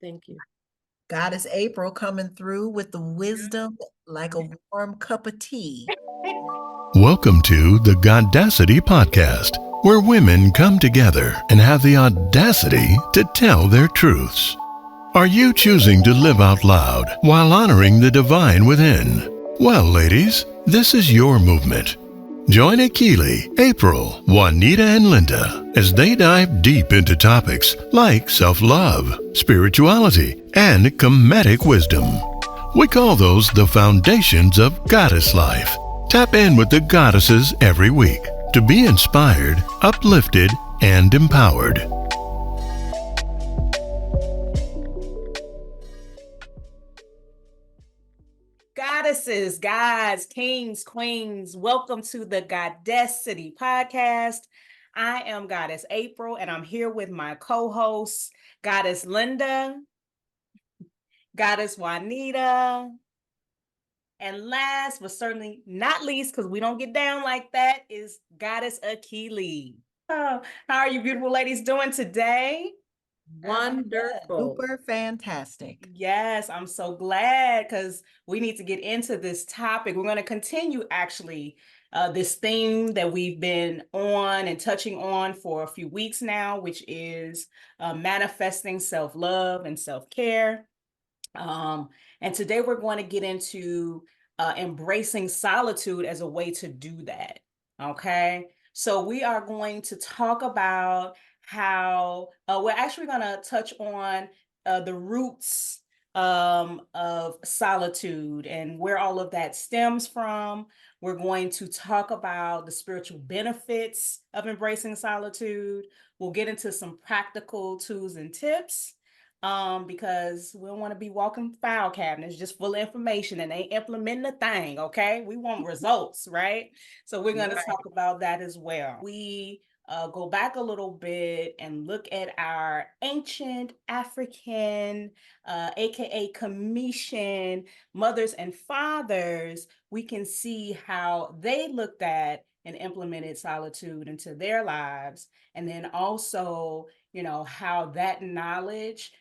Thank you. Goddess April coming through with the wisdom like a warm cup of tea. Welcome to the Goddess-ity Podcast, where women come together and have the audacity to tell their truths. Are you choosing to live out loud while honoring the divine within? Well, ladies, this is your movement. Join Akili, April, Juanita, and Linda as they dive deep into topics like self-love, spirituality, and Kemetic wisdom. We call those the foundations of goddess life. Tap in with the goddesses every week to be inspired, uplifted, and empowered. Goddesses, gods, kings, queens, welcome to the Goddess-ity Podcast. I am Goddess April, and I'm here with my co-hosts, Goddess Linda, Goddess Juanita, and last but certainly not least, because we don't get down like that, is Goddess Akili. Oh, how are you beautiful ladies doing today? Wonderful. Super fantastic. Yes, I'm so glad because we need to get into this topic. We're going to continue actually this theme that we've been on and touching on for a few weeks now, which is manifesting self-love and self-care. And today we're going to get into embracing solitude as a way to do that. Okay. So we are going to talk about how we're actually going to touch on the roots of solitude and where all of that stems from. We're going to talk about the spiritual benefits of embracing solitude. We'll get into some practical tools and tips because we don't want to be walking file cabinets just full of information and ain't implementing a thing. Okay, we want results, right? So we're going to talk about that as well. We go back a little bit and look at our ancient African, aka Commission mothers and fathers. We can see how they looked at and implemented solitude into their lives, and then also, how that knowledge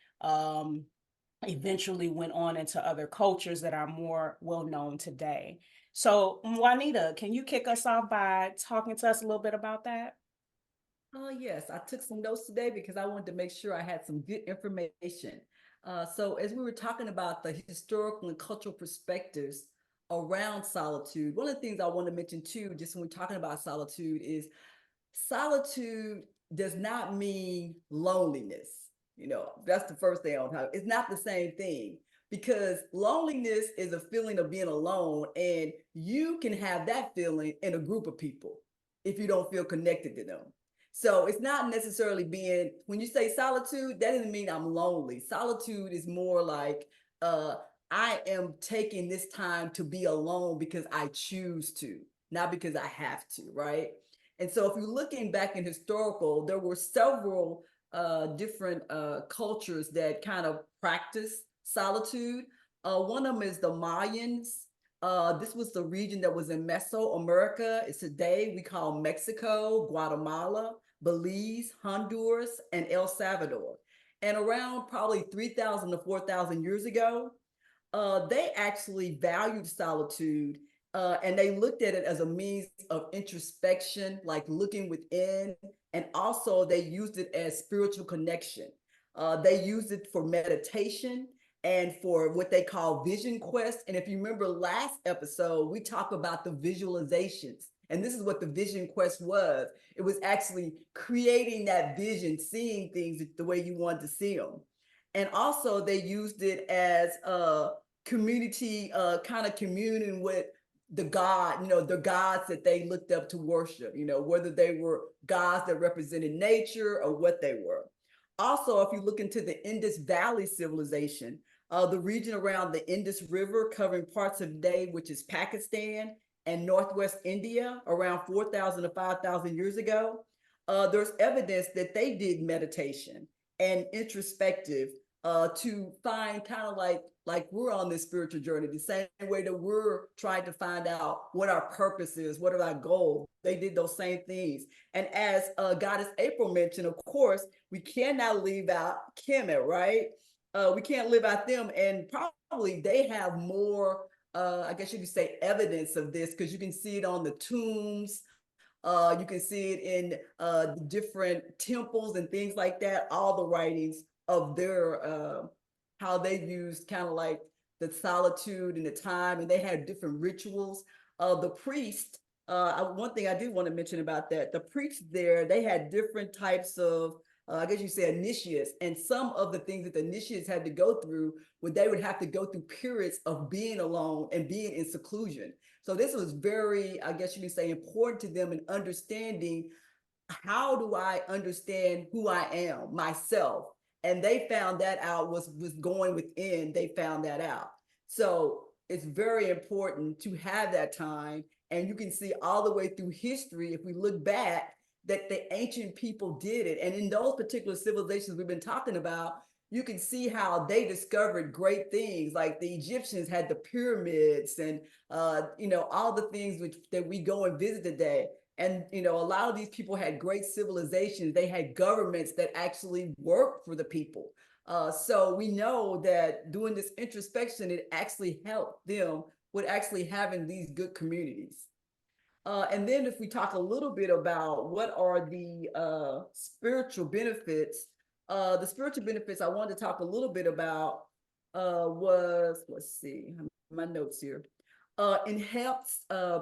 eventually went on into other cultures that are more well known today. So, Juanita, can you kick us off by talking to us a little bit about that? Yes, I took some notes today because I wanted to make sure I had some good information. So, as we were talking about the historical and cultural perspectives around solitude, one of the things I want to mention too, just when we're talking about solitude, is solitude does not mean loneliness. That's the first thing I'll talk. It's not the same thing because loneliness is a feeling of being alone, and you can have that feeling in a group of people if you don't feel connected to them. So it's not necessarily when you say solitude, that doesn't mean I'm lonely. Solitude is more like I am taking this time to be alone because I choose to, not because I have to, right? And so if you're looking back in historical, there were several different cultures that kind of practice solitude. One of them is the Mayans. This was the region that was in Mesoamerica. It's today we call Mexico, Guatemala, Belize, Honduras, and El Salvador. And around probably 3,000 to 4,000 years ago, they actually valued solitude, and they looked at it as a means of introspection, like looking within, and also they used it as spiritual connection. They used it for meditation and for what they call vision quest. And if you remember last episode, we talked about the visualizations. And this is what the vision quest was. It was actually creating that vision, seeing things the way you wanted to see them. And also they used it as a community, kind of communing with the gods that they looked up to worship, whether they were gods that represented nature or what they were. Also, if you look into the Indus Valley civilization, the region around the Indus River covering parts of today, which is Pakistan and Northwest India, around 4,000 to 5,000 years ago, there's evidence that they did meditation and introspective to find kind of like we're on this spiritual journey, the same way that we're trying to find out what our purpose is, what are our goals. They did those same things. And as Goddess April mentioned, of course, we cannot leave out Kemet, right? we can't live out them. And probably they have more, I guess you could say, evidence of this, because you can see it on the tombs. You can see it in the different temples and things like that, all the writings of their, how they used kind of like the solitude and the time, and they had different rituals. The priest, one thing I did want to mention about that, the priests there, they had different types of, I guess you say initiates, and some of the things that the initiates had to go through, where they would have to go through periods of being alone and being in seclusion. So this was very, I guess you could say, important to them in understanding, how do I understand who I am, myself? And they found that out, was going within, they found that out. So it's very important to have that time. And you can see all the way through history, if we look back, that the ancient people did it. And in those particular civilizations we've been talking about, you can see how they discovered great things. Like the Egyptians had the pyramids, and all the things that we go and visit today. And a lot of these people had great civilizations. They had governments that actually worked for the people. So we know that doing this introspection, it actually helped them with actually having these good communities. And then if we talk a little bit about what are the spiritual benefits, the spiritual benefits I wanted to talk a little bit about was, let's see, my notes here. It helps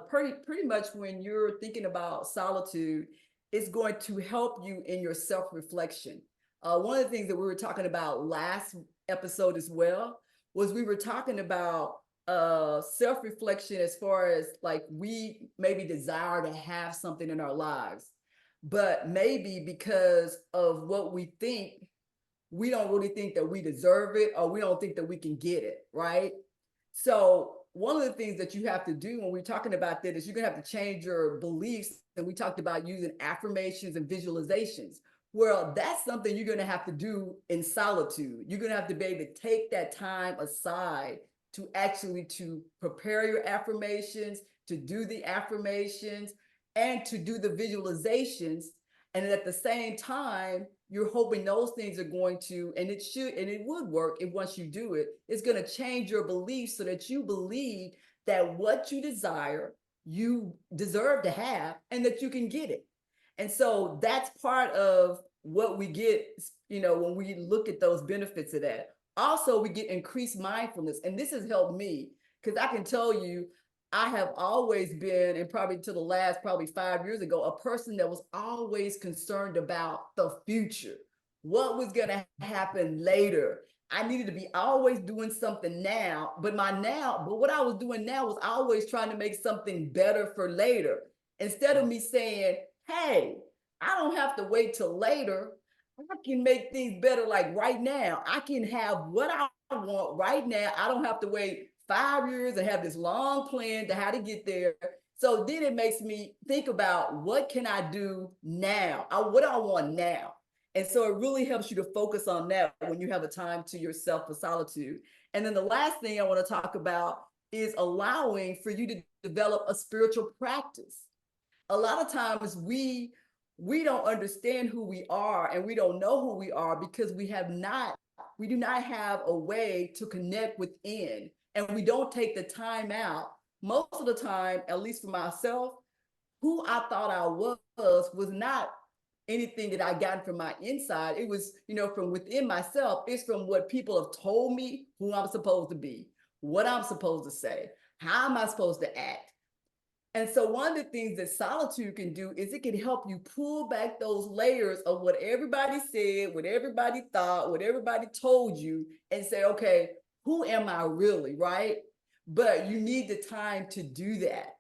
pretty much when you're thinking about solitude, it's going to help you in your self-reflection. One of the things that we were talking about last episode as well was we were talking about self-reflection, as far as like we maybe desire to have something in our lives, but maybe because of what we think, we don't really think that we deserve it, or we don't think that we can get it, right? So one of the things that you have to do when we're talking about that is you're gonna have to change your beliefs. And we talked about using affirmations and visualizations. Well, that's something you're gonna have to do in solitude. You're gonna have to be able to take that time aside to actually to prepare your affirmations, to do the affirmations, and to do the visualizations. And at the same time, you're hoping those things are going to, and it should, and it would work if once you do it, it's going to change your beliefs so that you believe that what you desire, you deserve to have, and that you can get it. And so that's part of what we get, when we look at those benefits of that. Also, we get increased mindfulness. And this has helped me, because I can tell you, I have always been, and probably to the last probably 5 years ago, a person that was always concerned about the future. What was going to happen later? I needed to be always doing something now, but what I was doing now was always trying to make something better for later. Instead of me saying, hey, I don't have to wait till later. I can make things better like right now. I can have what I want right now. I don't have to wait 5 years and have this long plan to how to get there. So then it makes me think about, what can I do now? What I want now. And so it really helps you to focus on that when you have a time to yourself for solitude. And then the last thing I want to talk about is allowing for you to develop a spiritual practice. A lot of times we don't understand who we are, and we don't know who we are because we do not have a way to connect within, and we don't take the time out. Most of the time, at least for myself, who I thought I was not anything that I got from my inside. It was, from within myself. It's from what people have told me who I'm supposed to be, what I'm supposed to say, how am I supposed to act. And so one of the things that solitude can do is it can help you pull back those layers of what everybody said, what everybody thought, what everybody told you, and say, okay, who am I really, right? But you need the time to do that.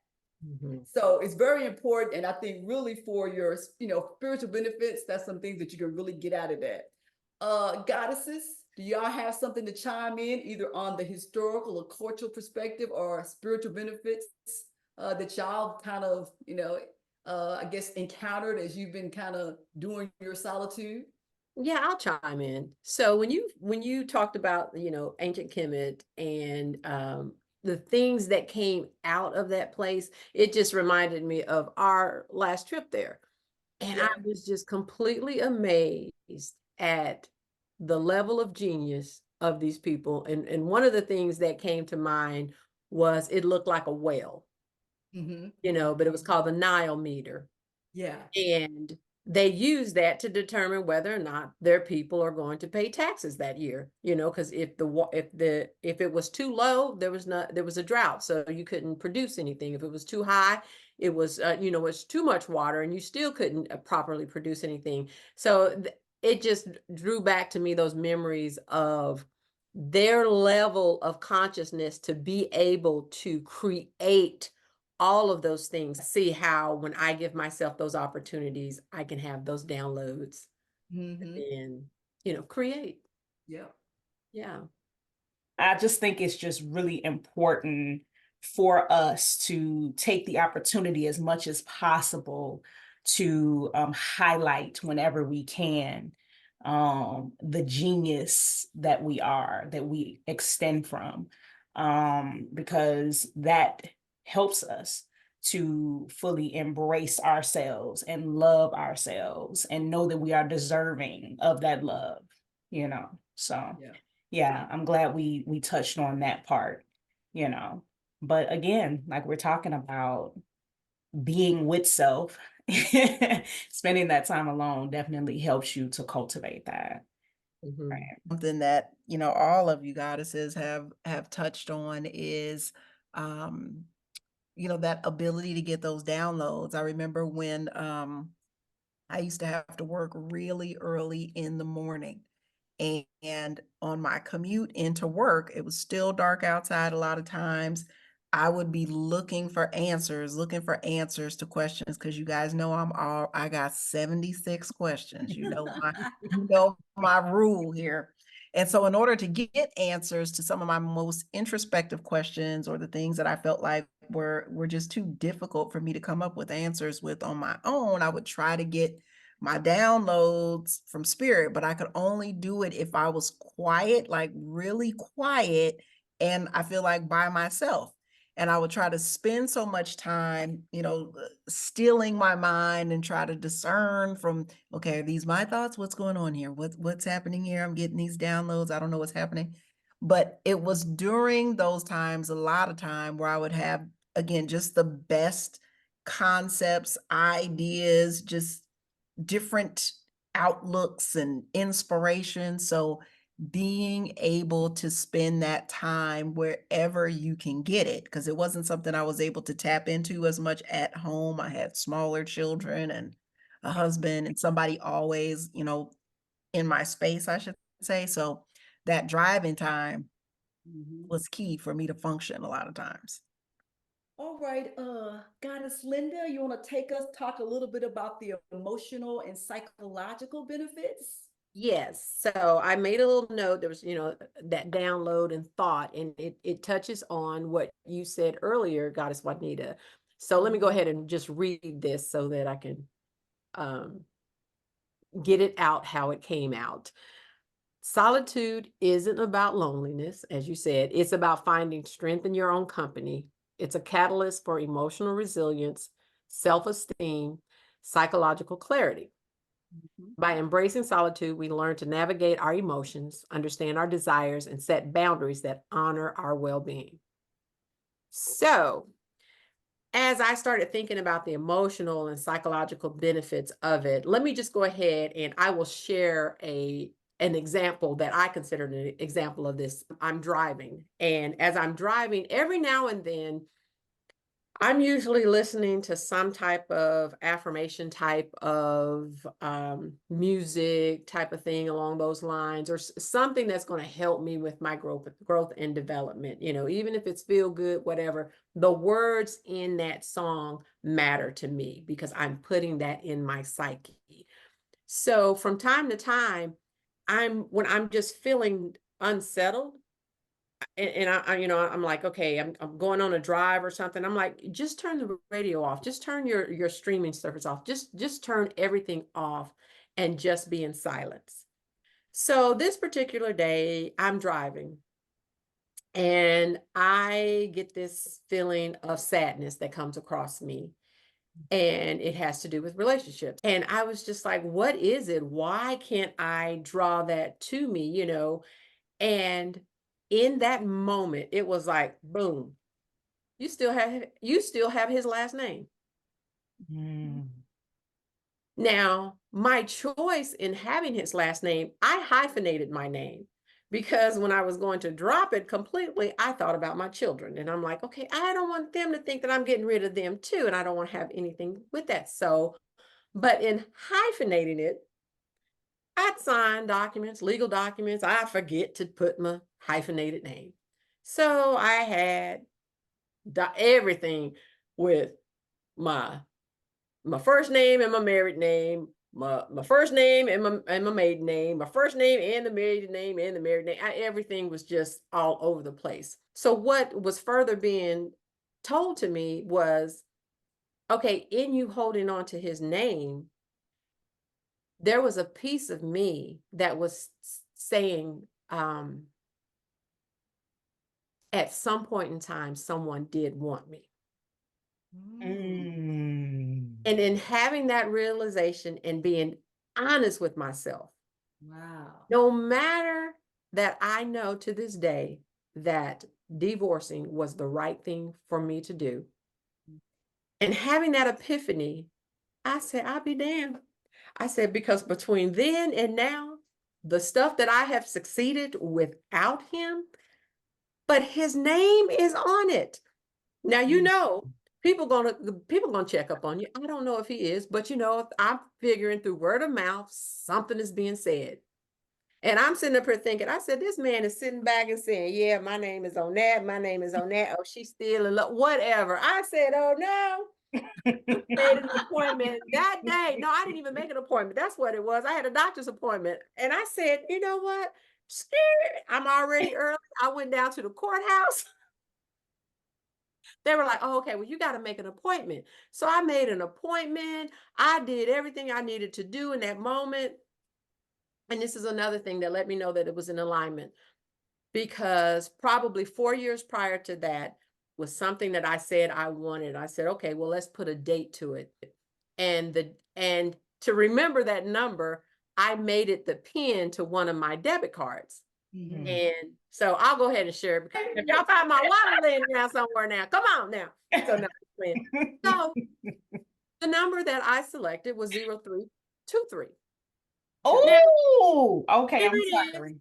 Mm-hmm. So it's very important. And I think really for your, spiritual benefits, that's some things that you can really get out of that. Goddesses, do y'all have something to chime in, either on the historical or cultural perspective, or spiritual benefits that y'all kind of, I guess encountered as you've been kind of doing your solitude? Yeah, I'll chime in. So when you talked about, ancient Kemet and the things that came out of that place, it just reminded me of our last trip there. And I was just completely amazed at the level of genius of these people. And one of the things that came to mind was it looked like a well, but it was called the Nile meter. Yeah. And they use that to determine whether or not their people are going to pay taxes that year, because if it was too low, there was a drought, so you couldn't produce anything. If it was too high, it was it's too much water, and you still couldn't properly produce anything. So it just drew back to me those memories of their level of consciousness to be able to create all of those things. See how when I give myself those opportunities, I can have those downloads and, create. Yeah. Yeah. I just think it's just really important for us to take the opportunity as much as possible to highlight whenever we can the genius that we are, that we extend from, because that helps us to fully embrace ourselves and love ourselves and know that we are deserving of that love, so. Yeah. Yeah, I'm glad we touched on that part, you know. But again, like we're talking about being with self, spending that time alone definitely helps you to cultivate that. Mhm. Right. Something that, all of you goddesses have touched on is, um, that ability to get those downloads. I remember when I used to have to work really early in the morning. And on my commute into work, it was still dark outside a lot of times. I would be looking for answers to questions, because you guys know I got 76 questions. You know my rule here. And so in order to get answers to some of my most introspective questions, or the things that I felt like were just too difficult for me to come up with answers with on my own, I would try to get my downloads from spirit, but I could only do it if I was quiet, like really quiet, and I feel like by myself. And I would try to spend so much time, stealing my mind and try to discern from, okay, are these my thoughts? What's going on here? What's happening here? I'm getting these downloads. I don't know what's happening. But it was during those times, a lot of time, where I would have, again, just the best concepts, ideas, just different outlooks and inspiration. So being able to spend that time wherever you can get it, because it wasn't something I was able to tap into as much at home. I had smaller children and a husband and somebody always, in my space, I should say. So that driving time was key for me to function a lot of times. All right, Goddess Linda, you want to talk a little bit about the emotional and psychological benefits? Yes. So I made a little note. There was, that download and thought, and it touches on what you said earlier, Goddess Juanita. So let me go ahead and just read this so that I can get it out how it came out. Solitude isn't about loneliness, as you said. It's about finding strength in your own company. It's a catalyst for emotional resilience, self-esteem, psychological clarity. By embracing solitude, we learn to navigate our emotions, understand our desires, and set boundaries that honor our well-being. So, as I started thinking about the emotional and psychological benefits of it, let me just go ahead and I will share an example that I consider an example of this. I'm driving, and as I'm driving, every now and then, I'm usually listening to some type of affirmation type of music type of thing along those lines, or something that's going to help me with my growth and development. Even if it's feel good, whatever, the words in that song matter to me because I'm putting that in my psyche. So from time to time, when I'm just feeling unsettled, and I'm like, okay, I'm going on a drive or something. I'm like, just turn the radio off. Just turn your streaming service off. Just turn everything off and just be in silence. So this particular day, I'm driving and I get this feeling of sadness that comes across me. And it has to do with relationships. And I was just like, what is it? Why can't I draw that to me? And in that moment, it was like, boom, you still have his last name. Mm. Now, my choice in having his last name, I hyphenated my name because when I was going to drop it completely, I thought about my children. And I'm like, okay, I don't want them to think that I'm getting rid of them too. And I don't want to have anything with that. So, but in hyphenating it, I'd sign documents, legal documents. I forget to put my hyphenated name. So I had everything with my first name and my married name, my first name and my maiden name, my first name and the maiden name and the married name. Everything was just all over the place. So what was further being told to me was, okay, in you holding on to his name, there was a piece of me that was saying, at some point in time, someone did want me. Mm. And in having that realization and being honest with myself, Wow. no matter that I know to this day that divorcing was the right thing for me to do, and having that epiphany, I said, I'll be damned. I said, because between then and now, the stuff that I have succeeded without him, but his name is on it. Now, you know, people gonna check up on you. I don't know if he is, but you know, if I'm figuring through word of mouth, something is being said. And I'm sitting up here thinking, I said, this man is sitting back and saying, yeah, my name is on that, my name is on that. Oh, she's still in love, whatever. I said, oh no. Made an appointment that day. No, I didn't even make an appointment. That's what it was. I had a doctor's appointment. And I said, you know what? I'm already early. I went down to the courthouse. They were like, oh, okay, well, you got to make an appointment. So I made an appointment. I did everything I needed to do in that moment. And this is another thing that let me know that it was in alignment, because probably 4 years prior to that was something that I said I wanted. I said, okay, well, let's put a date to it. And to remember that number, I made it the pin to one of my debit cards. Mhm. And so I'll go ahead and share it, because if y'all find my wallet laying around somewhere now, come on now. So now, so the number that I selected was 0323. Oh, okay. Here I'm it is. sorry.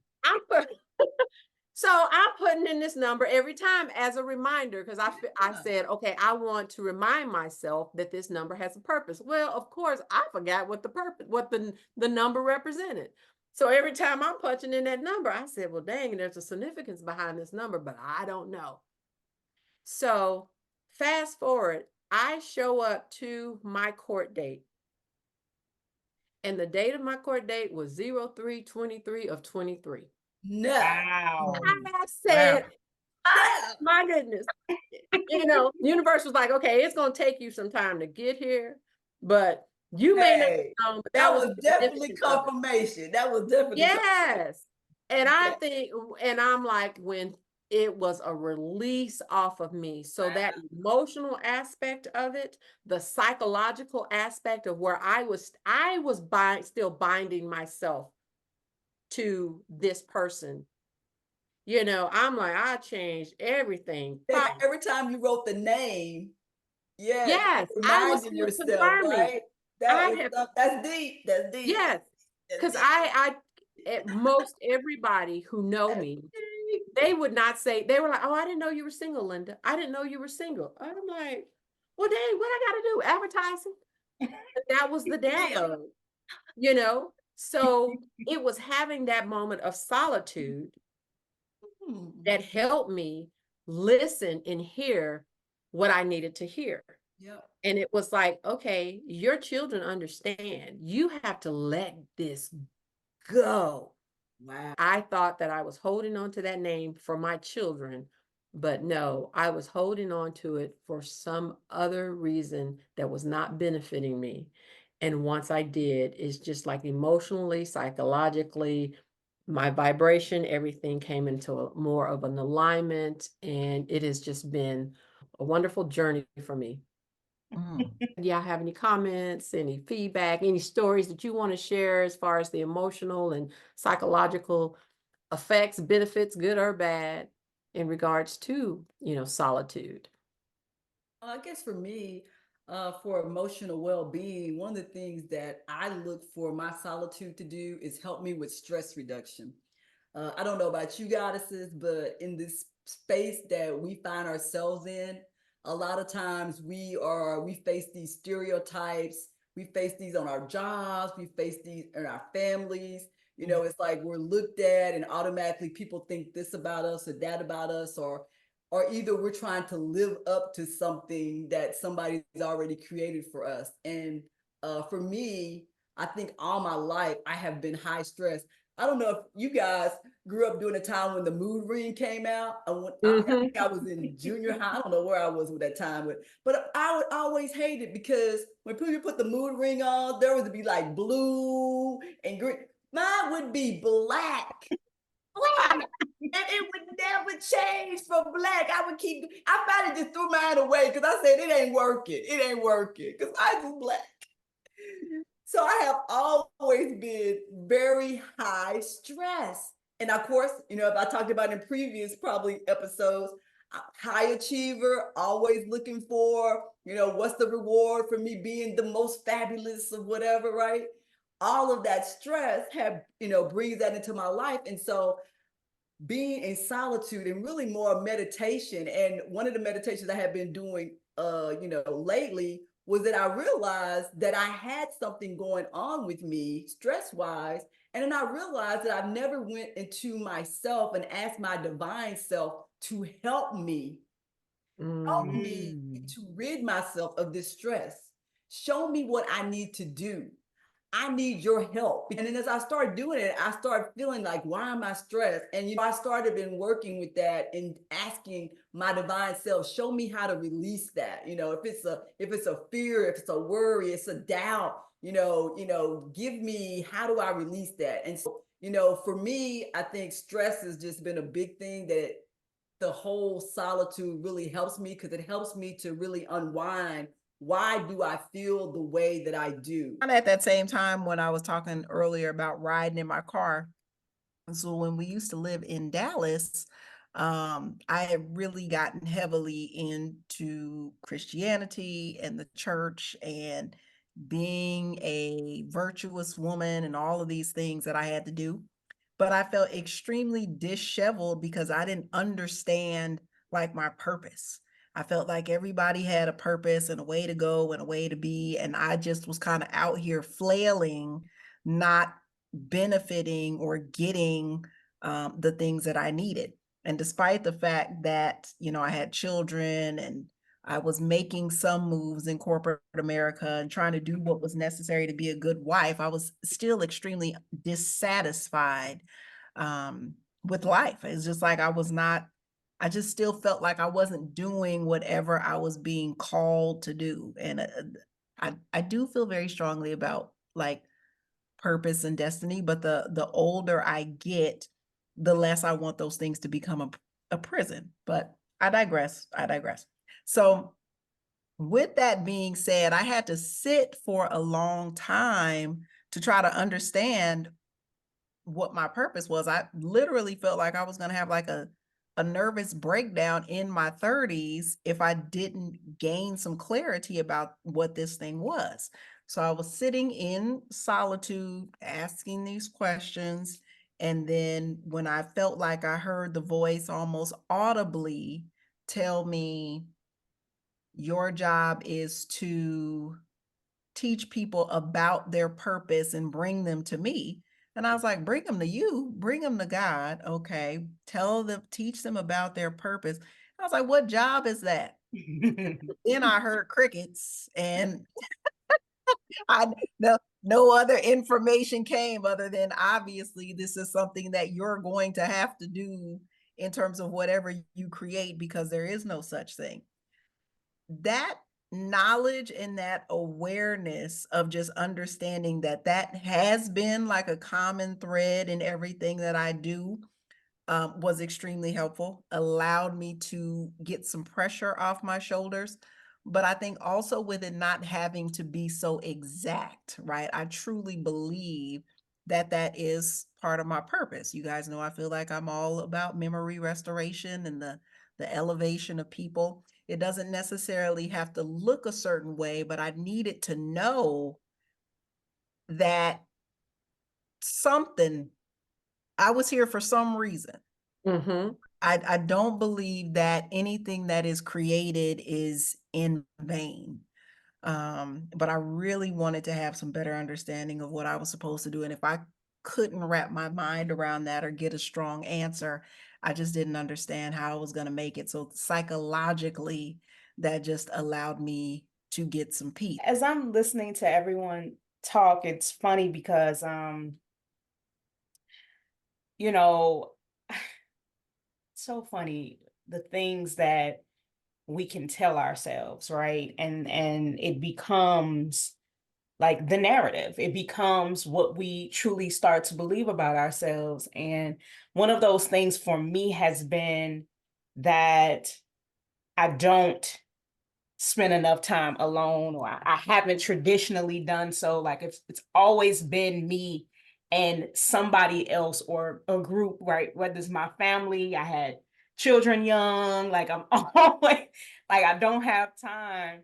So I'm putting in this number every time as a reminder, because I said, okay, I want to remind myself that this number has a purpose. Well, of course, I forgot what the purpose, what the number represented. So every time I'm punching in that number, I said, well, dang, there's a significance behind this number, but I don't know. So fast forward, I show up to my court date. And the date of my court date was 0323 of 23. No. Wow. I said, Ah, my goodness. You know, universe was like, okay, it's going to take you some time to get here, but you may not hey, know, but that that was was the definitely significance of it. confirmation. That was definitely Yes. And I Yeah. think, and I'm like, when it was a release off of me. So that emotional aspect of it, the psychological aspect of where I was still binding myself to this person. You know, I'm like, I changed everything. Yeah, every time you wrote the name, yeah, Yes, I was reminding yourself, confirming. right? I That is have, that's deep. That's deep. yes, That's because at most everybody who know me, deep. they would not say, they were like, oh, I didn't know you were single, Linda. I didn't know you were single. I'm like, well, dang, what I got to do? Advertising? But that was the download, you know? So it was having that moment of solitude that helped me listen and hear what I needed to hear. Yep. And it was like, okay, your children understand. You have to let this go. Wow. I thought that I was holding on to that name for my children, but no, I was holding on to it for some other reason that was not benefiting me. And once I did, it's just like emotionally, psychologically, my vibration, everything came into more of an alignment. And it has just been a wonderful journey for me. Mm. Do y'all have any comments, any feedback, any stories that you want to share as far as the emotional and psychological effects, benefits, good or bad, in regards to, solitude? I guess for me, for emotional well-being, one of the things that I look for my solitude to do is help me with stress reduction. I don't know about you goddesses, but in this space that we find ourselves in, a lot of times we face these stereotypes, we face these on our jobs, we face these in our families. It's like we're looked at and automatically people think this about us or that about us, or either we're trying to live up to something that somebody's already created for us. And for me, I think all my life I have been high stress. I don't know if you guys grew up during a time when the mood ring came out. I think I was in junior high. I don't know where I was at that time, but I would always hate it because when people put the mood ring on, there would be like blue and green. Mine would be black. Black. And it would never change from black. I finally just threw mine away because I said it ain't working. It ain't working because I was black. So I have always been very high stress. And of course, if I talked about in previous probably episodes, high achiever, always looking for, what's the reward for me being the most fabulous of whatever, right? All of that stress brings that into my life. And so being in solitude and really more meditation. And one of the meditations I have been doing, lately was that I realized that I had something going on with me stress wise. And then I realized that I've never went into myself and asked my divine self to help me to rid myself of this stress. Show me what I need to do. I need your help. And then as I started doing it, I started feeling like, why am I stressed? And I started been working with that and asking my divine self, show me how to release that. If it's a fear, if it's a worry, it's a doubt, give me, how do I release that? And so, for me, I think stress has just been a big thing that the whole solitude really helps me because it helps me to really unwind. Why do I feel the way that I do? And at that same time, when I was talking earlier about riding in my car, so when we used to live in Dallas, I had really gotten heavily into Christianity and the church and being a virtuous woman and all of these things that I had to do. But I felt extremely disheveled because I didn't understand like my purpose. I felt like everybody had a purpose and a way to go and a way to be. And I just was kind of out here flailing, not benefiting or getting the things that I needed. And despite the fact that, I had children and I was making some moves in corporate America and trying to do what was necessary to be a good wife, I was still extremely dissatisfied with life. It's just like I just still felt like I wasn't doing whatever I was being called to do. And I do feel very strongly about like purpose and destiny, but the older I get, the less I want those things to become a prison. But I digress. So with that being said, I had to sit for a long time to try to understand what my purpose was. I literally felt like I was going to have like a nervous breakdown in my 30s if I didn't gain some clarity about what this thing was. So I was sitting in solitude, asking these questions. And then when I felt like I heard the voice almost audibly tell me, your job is to teach people about their purpose and bring them to me. And I was like, bring them to you, bring them to God. Okay. Teach them about their purpose. I was like, what job is that? Then I heard crickets and no other information came other than obviously this is something that you're going to have to do in terms of whatever you create because there is no such thing. That knowledge and that awareness of just understanding that has been like a common thread in everything that I do was extremely helpful, allowed me to get some pressure off my shoulders. But I think also with it not having to be so exact, right? I truly believe that is part of my purpose. You guys know I feel like I'm all about memory restoration and the elevation of people. It doesn't necessarily have to look a certain way, but I needed to know that something, I was here for some reason. Mm-hmm. I don't believe that anything that is created is in vain. But I really wanted to have some better understanding of what I was supposed to do. And if I couldn't wrap my mind around that or get a strong answer, I just didn't understand how I was going to make it. So psychologically, that just allowed me to get some peace. As I'm listening to everyone talk, it's funny because you know, so funny the things that we can tell ourselves, right? And it becomes like the narrative. It becomes what we truly start to believe about ourselves. And one of those things for me has been that I don't spend enough time alone, or I haven't traditionally done so. Like it's always been me and somebody else or a group, right? Whether it's my family, I had children young, like I'm always like I don't have time,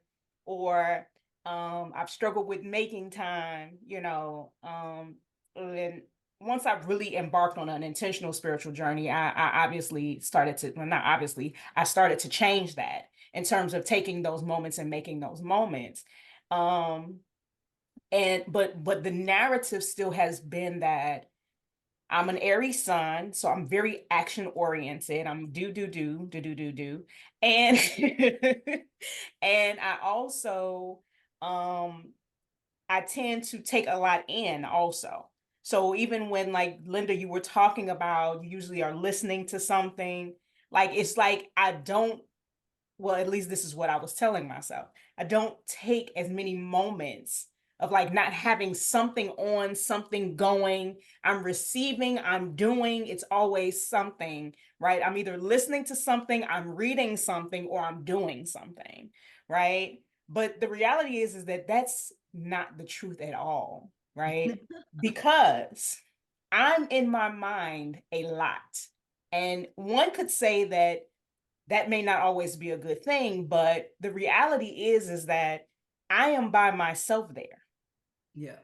or I've struggled with making time, and once I've really embarked on an intentional spiritual journey, I obviously started to, well, not obviously, I started to change that in terms of taking those moments and making those moments. Um, but the narrative still has been that I'm an Aries sun, so I'm very action oriented. I'm do. And and I also I tend to take a lot in also. So even when, like, Linda, you were talking about, you usually are listening to something, like it's like I don't, well, at least this is what I was telling myself. I don't take as many moments of like not having something on, something going. I'm receiving, I'm doing, it's always something, right? I'm either listening to something, I'm reading something, or I'm doing something, right? But the reality is that that's not the truth at all, right? Because I'm in my mind a lot. And one could say that that may not always be a good thing, but the reality is that I am by myself there. Yeah.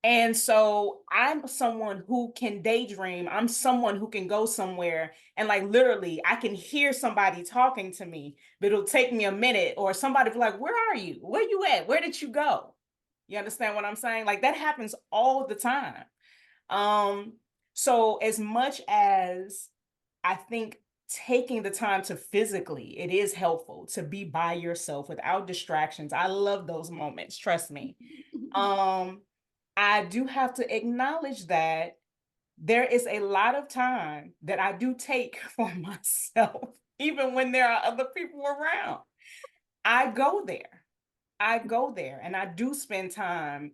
And so I'm someone who can daydream. I'm someone who can go somewhere and, like, literally I can hear somebody talking to me, but it'll take me a minute, or somebody be like, "Where are you? Where you at? Where did you go?" You understand what I'm saying? Like that happens all the time. Um, so as much as I think taking the time to physically, it is helpful to be by yourself without distractions. I love those moments, trust me. Um, I do have to acknowledge that there is a lot of time that I do take for myself, even when there are other people around. I go there. I go there and I do spend time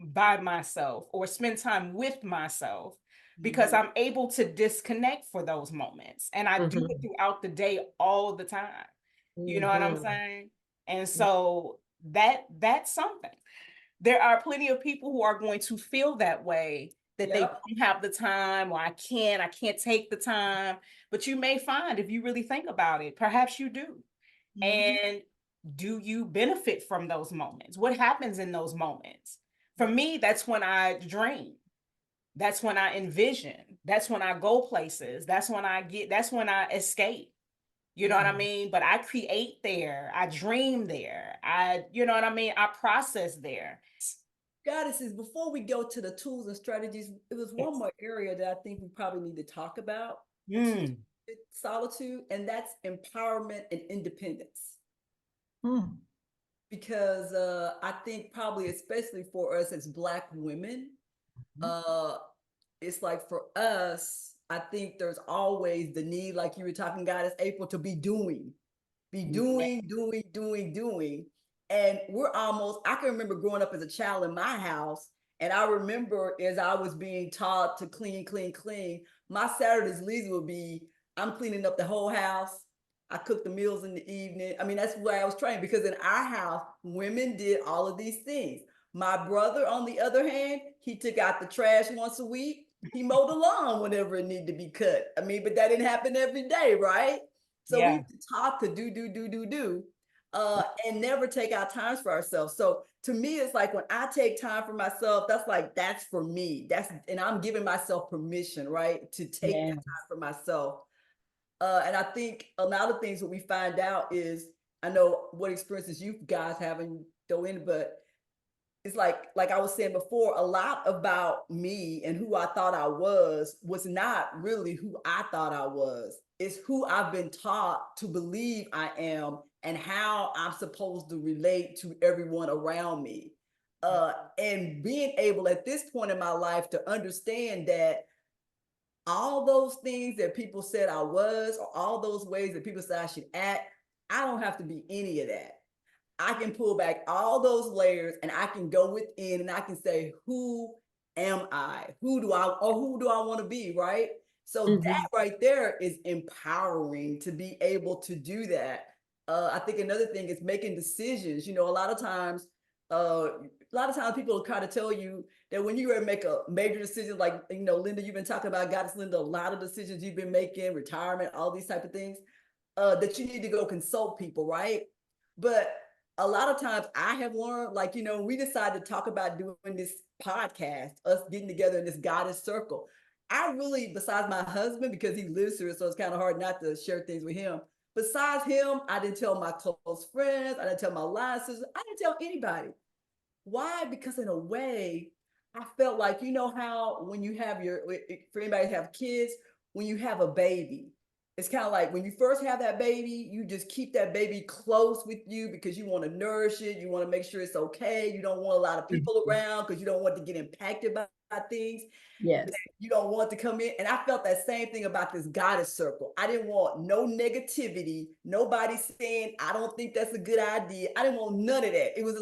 by myself or spend time with myself because I'm able to disconnect for those moments. And I do it Mm-hmm. throughout the day all the time. You know what I'm Mm-hmm. saying? And so that's something. There are plenty of people who are going to feel that way, that they Yep. don't have the time, or I can't take the time. But you may find, if you really think about it, perhaps you do. Mhm. And do you benefit from those moments? What happens in those moments? For me, that's when I dream. That's when I envision. That's when I go places. That's when I escape. You know what I mean? But I create there. I dream there. You know what I mean? I process there. Goddesses, before we go to the tools and strategies, it was one Yes. more area that I think we probably need to talk about to Mm. solitude, and that's empowerment and independence. Mm. Because I think probably especially for us as Black women, Mhm. uh, it's like for us, I think there's always the need, like you were talking, Goddess April, to be doing, Yeah. doing. And we're almost, I can remember growing up as a child in my house. And I remember as I was being taught to clean, my Saturdays leisure would be, I'm cleaning up the whole house. I cook the meals in the evening. I mean, that's where I was trained because in our house, women did all of these things. My brother, on the other hand, he took out the trash once a week. He mowed the lawn whenever it needed to be cut. I mean, but that didn't happen every day, right? So we Yeah. used to talk to do, and never take out times for ourselves. So to me, it's like when I take time for myself, that's for me. And I'm giving myself permission, right, to take that Yeah. time for myself. And I think a lot of things what we find out is, I know what experiences you guys haven't go in, but it's like I was saying before, a lot about me and who I thought I was not really who I thought I was. It's who I've been taught to believe I am and how I'm supposed to relate to everyone around me. And being able at this point in my life to understand that all those things that people said I was, or all those ways that people said I should act, I don't have to be any of that. I can pull back all those layers and I can go within and I can say, who am I? Who do I want to be? Right. So that right there is empowering to be able to do that. I think another thing is making decisions. You know, a lot of times people kind of tell you that when you make a major decision, like, you know, Linda, you've been talking about, Goddess Linda, a lot of decisions you've been making, retirement, all these type of things, that you need to go consult people, right? But a lot of times I have learned, like, you know, we decided to talk about doing this podcast, us getting together in this goddess circle. I really, besides my husband, because he lives here, so it's kind of hard not to share things with him. Besides him, I didn't tell my close friends, I didn't tell my line sisters, I didn't tell anybody. Why? Because in a way, I felt like, you know how when you have for anybody who have kids, when you have a baby, it's kind of like when you first have that baby, you just keep that baby close with you because you want to nourish it. You want to make sure it's okay. You don't want a lot of people around because you don't want to get impacted by things. Yes. You don't want to come in. And I felt that same thing about this goddess circle. I didn't want no negativity, nobody saying, I don't think that's a good idea. I didn't want none of that. It was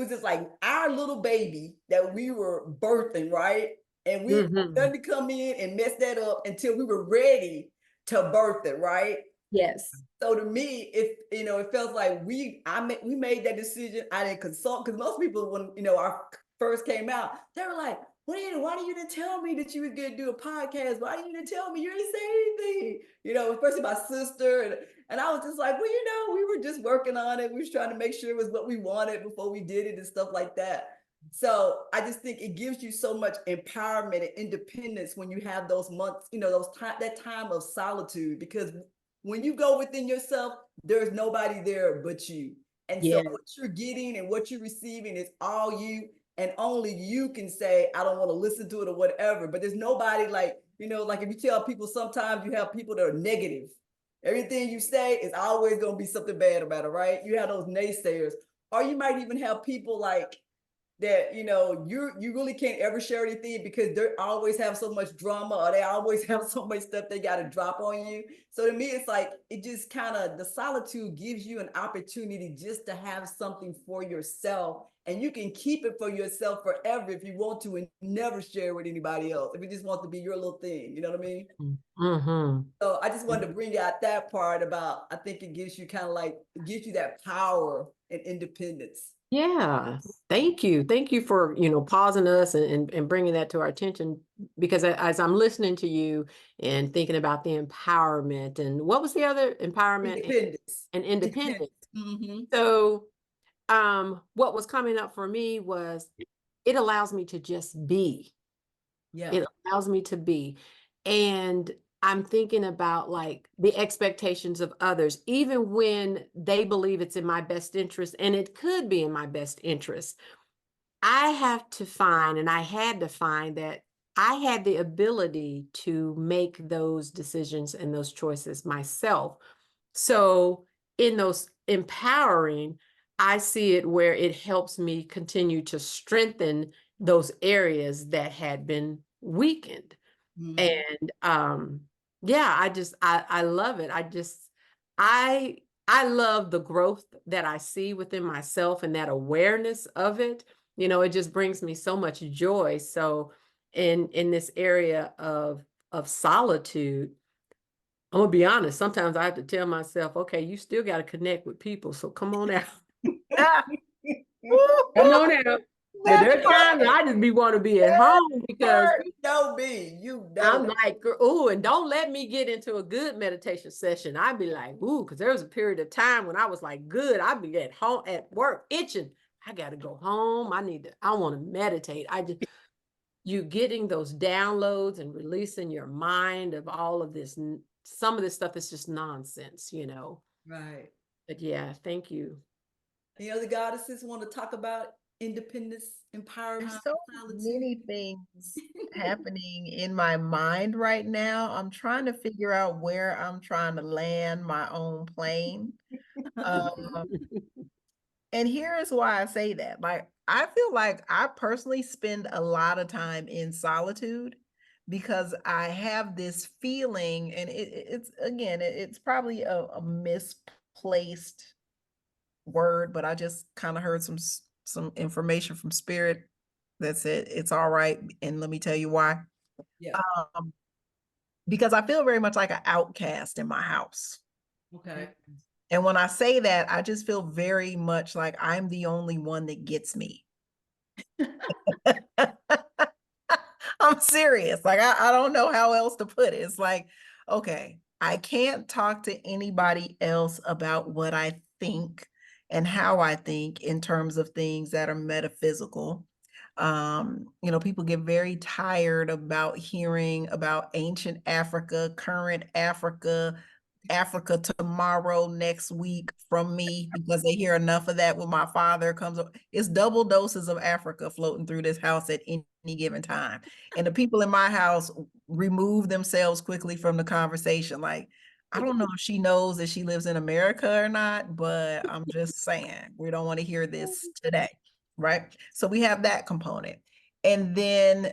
just like our little baby that we were birthing, right? And we Mm-hmm. done to come in and mess that up until we were ready to birth it, right? Yes. So to me, it felt like we made that decision. I didn't consult, because most people, when our first came out, they were like, why did you didn't tell me that you was gonna do a podcast? Why didn't you tell me? You didn't say anything. Especially my sister. And I was just like, well, we were just working on it. We was trying to make sure it was what we wanted before we did it and stuff like that. So I just think it gives you so much empowerment and independence when you have those months, that time of solitude, because when you go within yourself, there's nobody there but you. And so what you're getting and what you're receiving is all you, and only you can say, I don't want to listen to it or whatever. But there's nobody like if you tell people, sometimes you have people that are negative. Everything you say is always going to be something bad about it, right? You have those naysayers. Or you might even have people like that, you really can't ever share anything because they always have so much drama, or they always have so much stuff they got to drop on you. So to me, it's like, it just kind of, the solitude gives you an opportunity just to have something for yourself, and you can keep it for yourself forever if you want to, and never share with anybody else if it just wants to be your little thing. You know what I mean? Mm-hmm. So I just wanted to bring out that part about, I think it gives you gives you that power and independence. Yeah, thank you. Thank you for, pausing us and bringing that to our attention, because as I'm listening to you and thinking about the empowerment, and what was the other, empowerment Independence. and independence. Mm-hmm. So, what was coming up for me was, it allows me to just be. Yeah. It allows me to be. And I'm thinking about like the expectations of others, even when they believe it's in my best interest, and it could be in my best interest. I have to find, and I had to find, that I had the ability to make those decisions and those choices myself. So in those empowering, I see it where it helps me continue to strengthen those areas that had been weakened. Mm-hmm. And yeah, I love it. I I love the growth that I see within myself, and that awareness of it. It just brings me so much joy. So in this area of solitude, I'm gonna be honest, sometimes I have to tell myself, okay, you still got to connect with people. So come on out. Come on out. But That there are times I just be want to be at home because You know me. You know I'm me. like, oh, and don't let me get into a good meditation session. I'd be like, ooh, because there was a period of time when I was like, good. I'd be at home at work itching. I got to go home. I want to meditate. You getting those downloads and releasing your mind of all of this. Some of this stuff is just nonsense, Right. But yeah, thank you. Any other goddesses want to talk about independence, empowerment, There's so solitude? many things happening in my mind right now. I'm trying to figure out where I'm trying to land my own plane. Um, and here is why I say that. Like, I feel like I personally spend a lot of time in solitude because I have this feeling, and it's again, it's probably a misplaced word, but I just kind of heard some information from spirit that said it's all right, and let me tell you why. Yeah. Um, because I feel very much like an outcast in my house. Okay. And when I say that, I just feel very much like I'm the only one that gets me. I'm serious. Like, I don't know how else to put it. It's like, okay, I can't talk to anybody else about what I think and how I think in terms of things that are metaphysical. People get very tired about hearing about ancient Africa, current Africa, Africa tomorrow, next week from me, because they hear enough of that when my father comes up. It's double doses of Africa floating through this house at any given time. And the people in my house remove themselves quickly from the conversation. Like, I don't know if she knows that she lives in America or not, but I'm just saying, we don't want to hear this today, right? So we have that component. And then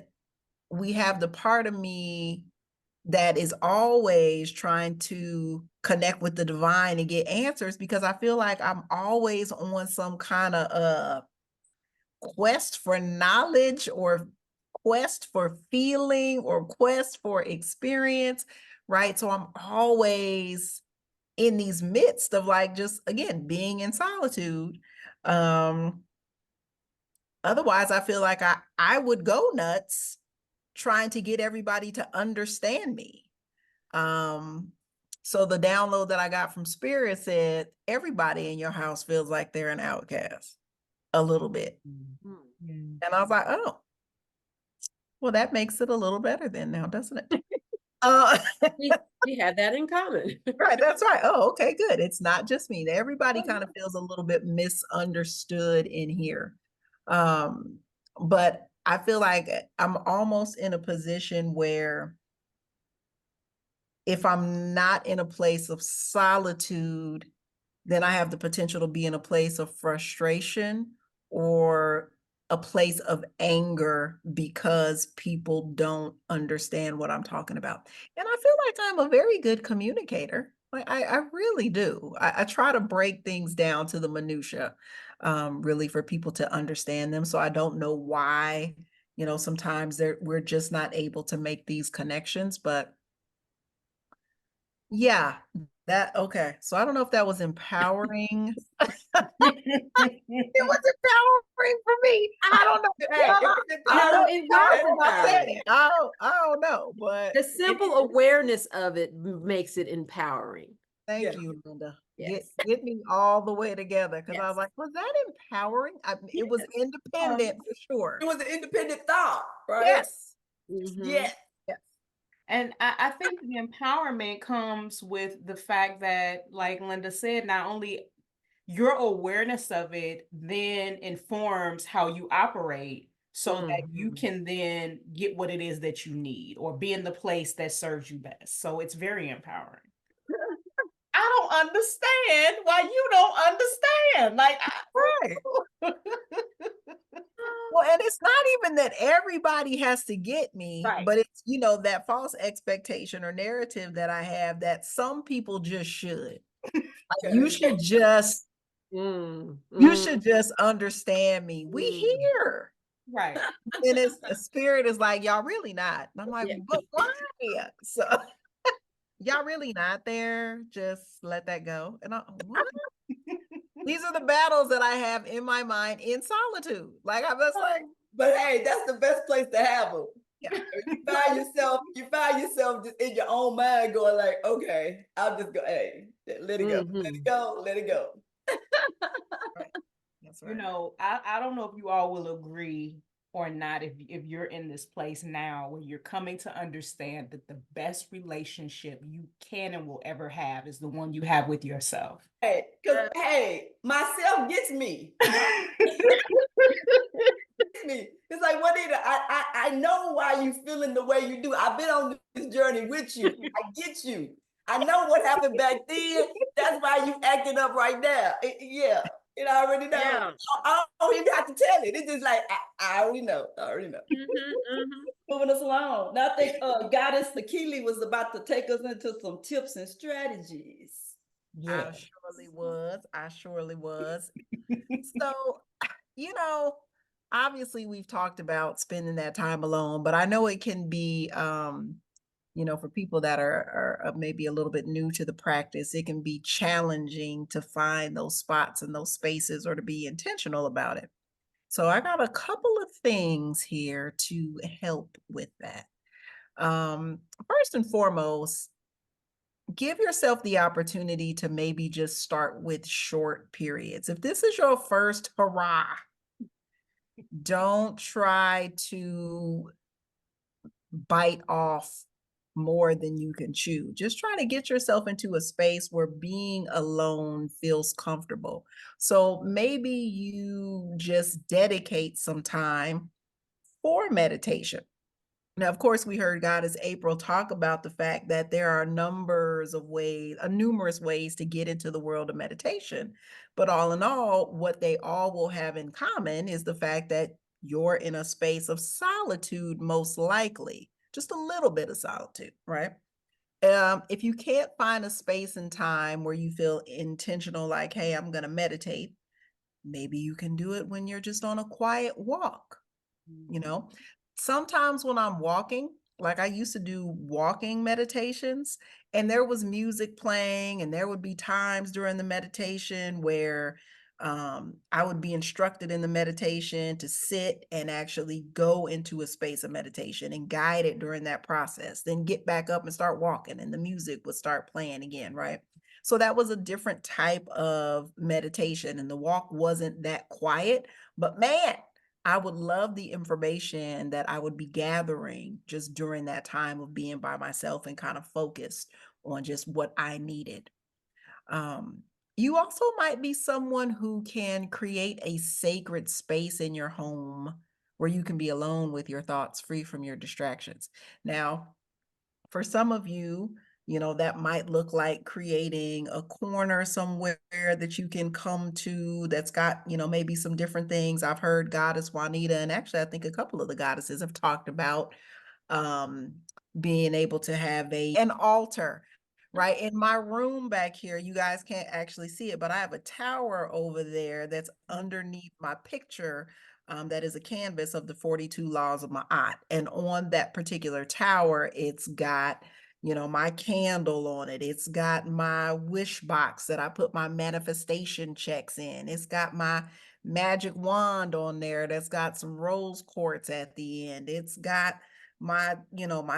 we have the part of me that is always trying to connect with the divine and get answers, because I feel like I'm always on some kind of quest for knowledge, or quest for feeling, or quest for experience, right? So I'm always in these midst of, like, just again being in solitude. Otherwise I feel like I would go nuts trying to get everybody to understand me. So the download that I got from spirit said everybody in your house feels like they're an outcast a little bit. And I was like, oh, well, that makes it a little better then now, doesn't it? We have that in common. Right, that's right. Oh, okay, good. It's not just me. Everybody kind of feels a little bit misunderstood in here. But I feel like I'm almost in a position where if I'm not in a place of solitude, then I have the potential to be in a place of frustration or a place of anger because people don't understand what I'm talking about. And I feel like I'm a very good communicator. Like, I really do. I try to break things down to the minutia, really, for people to understand them. So I don't know why, sometimes we're just not able to make these connections, but yeah, okay. So I don't know if that was empowering. It was empowering for me. I don't know. Hey, I No, don't it know was if I said empowering. it. I don't know, but The simple awareness of it makes it empowering. thank Yeah. you, Linda. Yes. Get me all the way together, because I was Yes. like, was that empowering? It was independent for sure. It was an independent thought, right? Yes. Mhm. Yes. Yes. And I think the empowerment comes with the fact that, like Linda said, not only your awareness of it then informs how you operate so that you Mhm. can then get what it is that you need or be in the place that serves you best. So it's very empowering. I don't understand why you don't understand. Like, Right. Well, and it's not even that everybody has to get me, right. but it's, that false expectation or narrative that I have that some people just should. Like, you should just Mm, you mm, should just understand me. We mm. here. Right. And it's a spirit is like, y'all really not. And I'm like, Yeah. but why? So y'all really not there. Just let that go. And what? These are the battles that I have in my mind in solitude. Like I'm just like, but hey, that's the best place to have them. yeah. You find yourself just in your own mind going like, okay, I'll just go, hey, let it go, let it go, let it go. Right. That's right. You know, I don't know if you all will agree or not if you're in this place now where you're coming to understand that the best relationship you can and will ever have is the one you have with yourself. Hey, because hey, myself gets me. Me. It's like, what is it? I know why you feeling the way you do. I've been on this journey with you. I get you. I know what happened back then. That's why you acting up right now. Yeah. You know, I already know. Yeah. I don't even have to tell it. It's just like, I already know. I already know. Moving us along. Now I think Goddess-ity was about to take us into some tips and strategies. Yeah. I surely was. So, you know, obviously we've talked about spending that time alone, but I know it can be for people that are maybe a little bit new to the practice, it can be challenging to find those spots and those spaces or to be intentional about it. So I got a couple of things here to help with that. First and foremost, give yourself the opportunity to maybe just start with short periods. If this is your first hurrah, don't try to bite off more than you can chew. Just try to get yourself into a space where being alone feels comfortable. So maybe you just dedicate some time for meditation. Now, of course, we heard Goddess April talk about the fact that there are numerous ways to get into the world of meditation. But all in all, what they all will have in common is the fact that you're in a space of solitude, most likely, just a little bit of solitude, right? If you can't find a space and time where you feel intentional, like, hey, I'm going to meditate, maybe you can do it when you're just on a quiet walk. You know, sometimes when I'm walking, like I used to do walking meditations, and there was music playing, and there would be times during the meditation where I would be instructed in the meditation to sit and actually go into a space of meditation and guide it during that process, then get back up and start walking, and the music would start playing again, right? So that was a different type of meditation, and the walk wasn't that quiet, but man, I would love the information that I would be gathering just during that time of being by myself and kind of focused on just what I needed. You also might be someone who can create a sacred space in your home where you can be alone with your thoughts, free from your distractions. Now, for some of you, that might look like creating a corner somewhere that you can come to that's got, maybe some different things. I've heard Goddess Juanita, and actually I think a couple of the goddesses have talked about um, being able to have an altar. Right in my room back here, you guys can't actually see it, but I have a tower over there that's underneath my picture. That is a canvas of the 42 laws of Ma'at. And on that particular tower, it's got, my candle on it. It's got my wish box that I put my manifestation checks in. It's got my magic wand on there that's got some rose quartz at the end. It's got my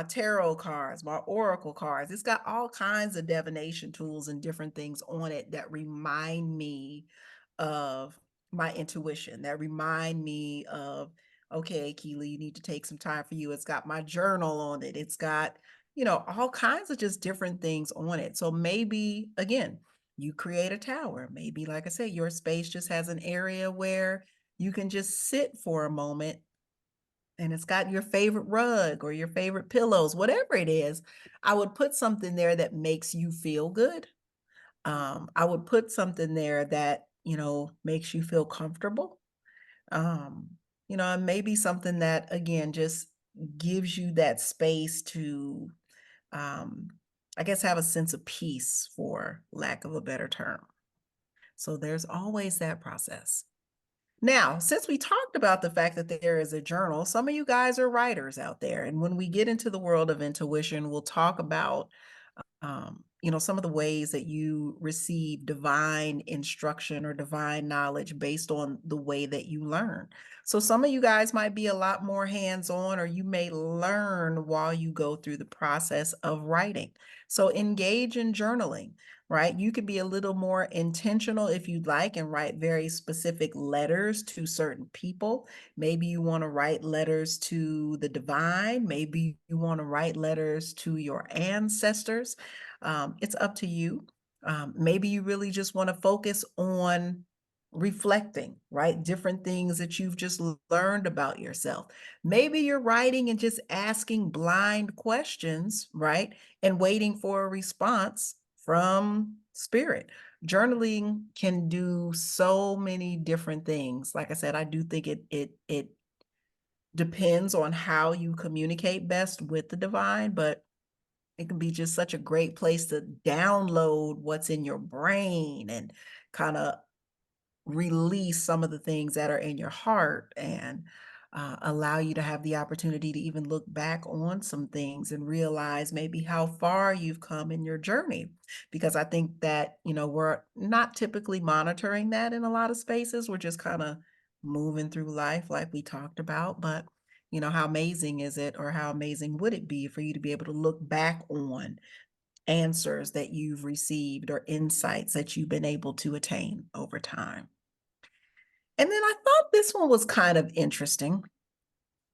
tarot cards, my oracle cards. It's got all kinds of divination tools and different things on it that remind me of my intuition, that remind me of, okay, Keely, you need to take some time for you. It's got my journal on it. It's got, all kinds of just different things on it. So maybe, again, you create a tower. Maybe, like I said, your space just has an area where you can just sit for a moment, and it's got your favorite rug or your favorite pillows, whatever it is. I would put something there that makes you feel good. I would put something there that, makes you feel comfortable. Um, and maybe something that, again, just gives you that space to, um, I guess, have a sense of peace, for lack of a better term. So there's always that process. Now, since we talked about the fact that there is a journal, some of you guys are writers out there. And when we get into the world of intuition, we'll talk about some of the ways that you receive divine instruction or divine knowledge based on the way that you learn. So some of you guys might be a lot more hands-on, or you may learn while you go through the process of writing. So engage in journaling, right? You could be a little more intentional if you'd like and write very specific letters to certain people. Maybe you want to write letters to the divine. Maybe you want to write letters to your ancestors. It's up to you. Maybe you really just want to focus on reflecting, right? Different things that you've just learned about yourself. Maybe you're writing and just asking blind questions, right? And waiting for a response from spirit. Journaling can do so many different things. Like I said, I do think it depends on how you communicate best with the divine, but it can be just such a great place to download what's in your brain and kind of release some of the things that are in your heart, and allow you to have the opportunity to even look back on some things and realize maybe how far you've come in your journey. Because I think that, we're not typically monitoring that in a lot of spaces. We're just kind of moving through life like we talked about. But, how amazing is it, or how amazing would it be for you to be able to look back on answers that you've received or insights that you've been able to attain over time? And then I thought this one was kind of interesting.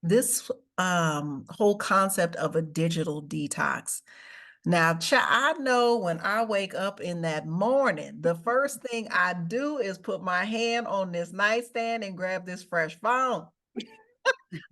This whole concept of a digital detox. Now, I know when I wake up in that morning, the first thing I do is put my hand on this nightstand and grab this fresh phone.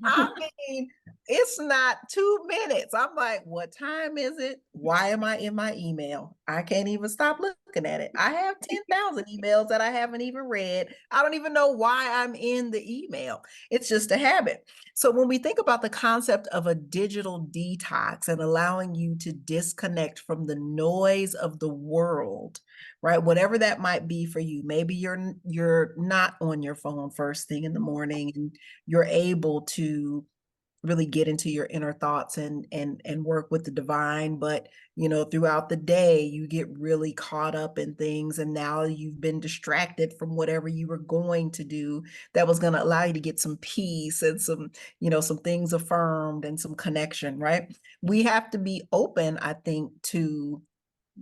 I mean, it's not 2 minutes. I'm like, what time is it? Why am I in my email? I can't even stop looking at it. I have 10,000 emails that I haven't even read. I don't even know why I'm in the email. It's just a habit. So when we think about the concept of a digital detox and allowing you to disconnect from the noise of the world, right? Whatever that might be for you. Maybe you're not on your phone first thing in the morning, and you're able to really get into your inner thoughts and work with the divine. But throughout the day you get really caught up in things, and now you've been distracted from whatever you were going to do that was going to allow you to get some peace and some things affirmed and some connection, right? We have to be open, I think, to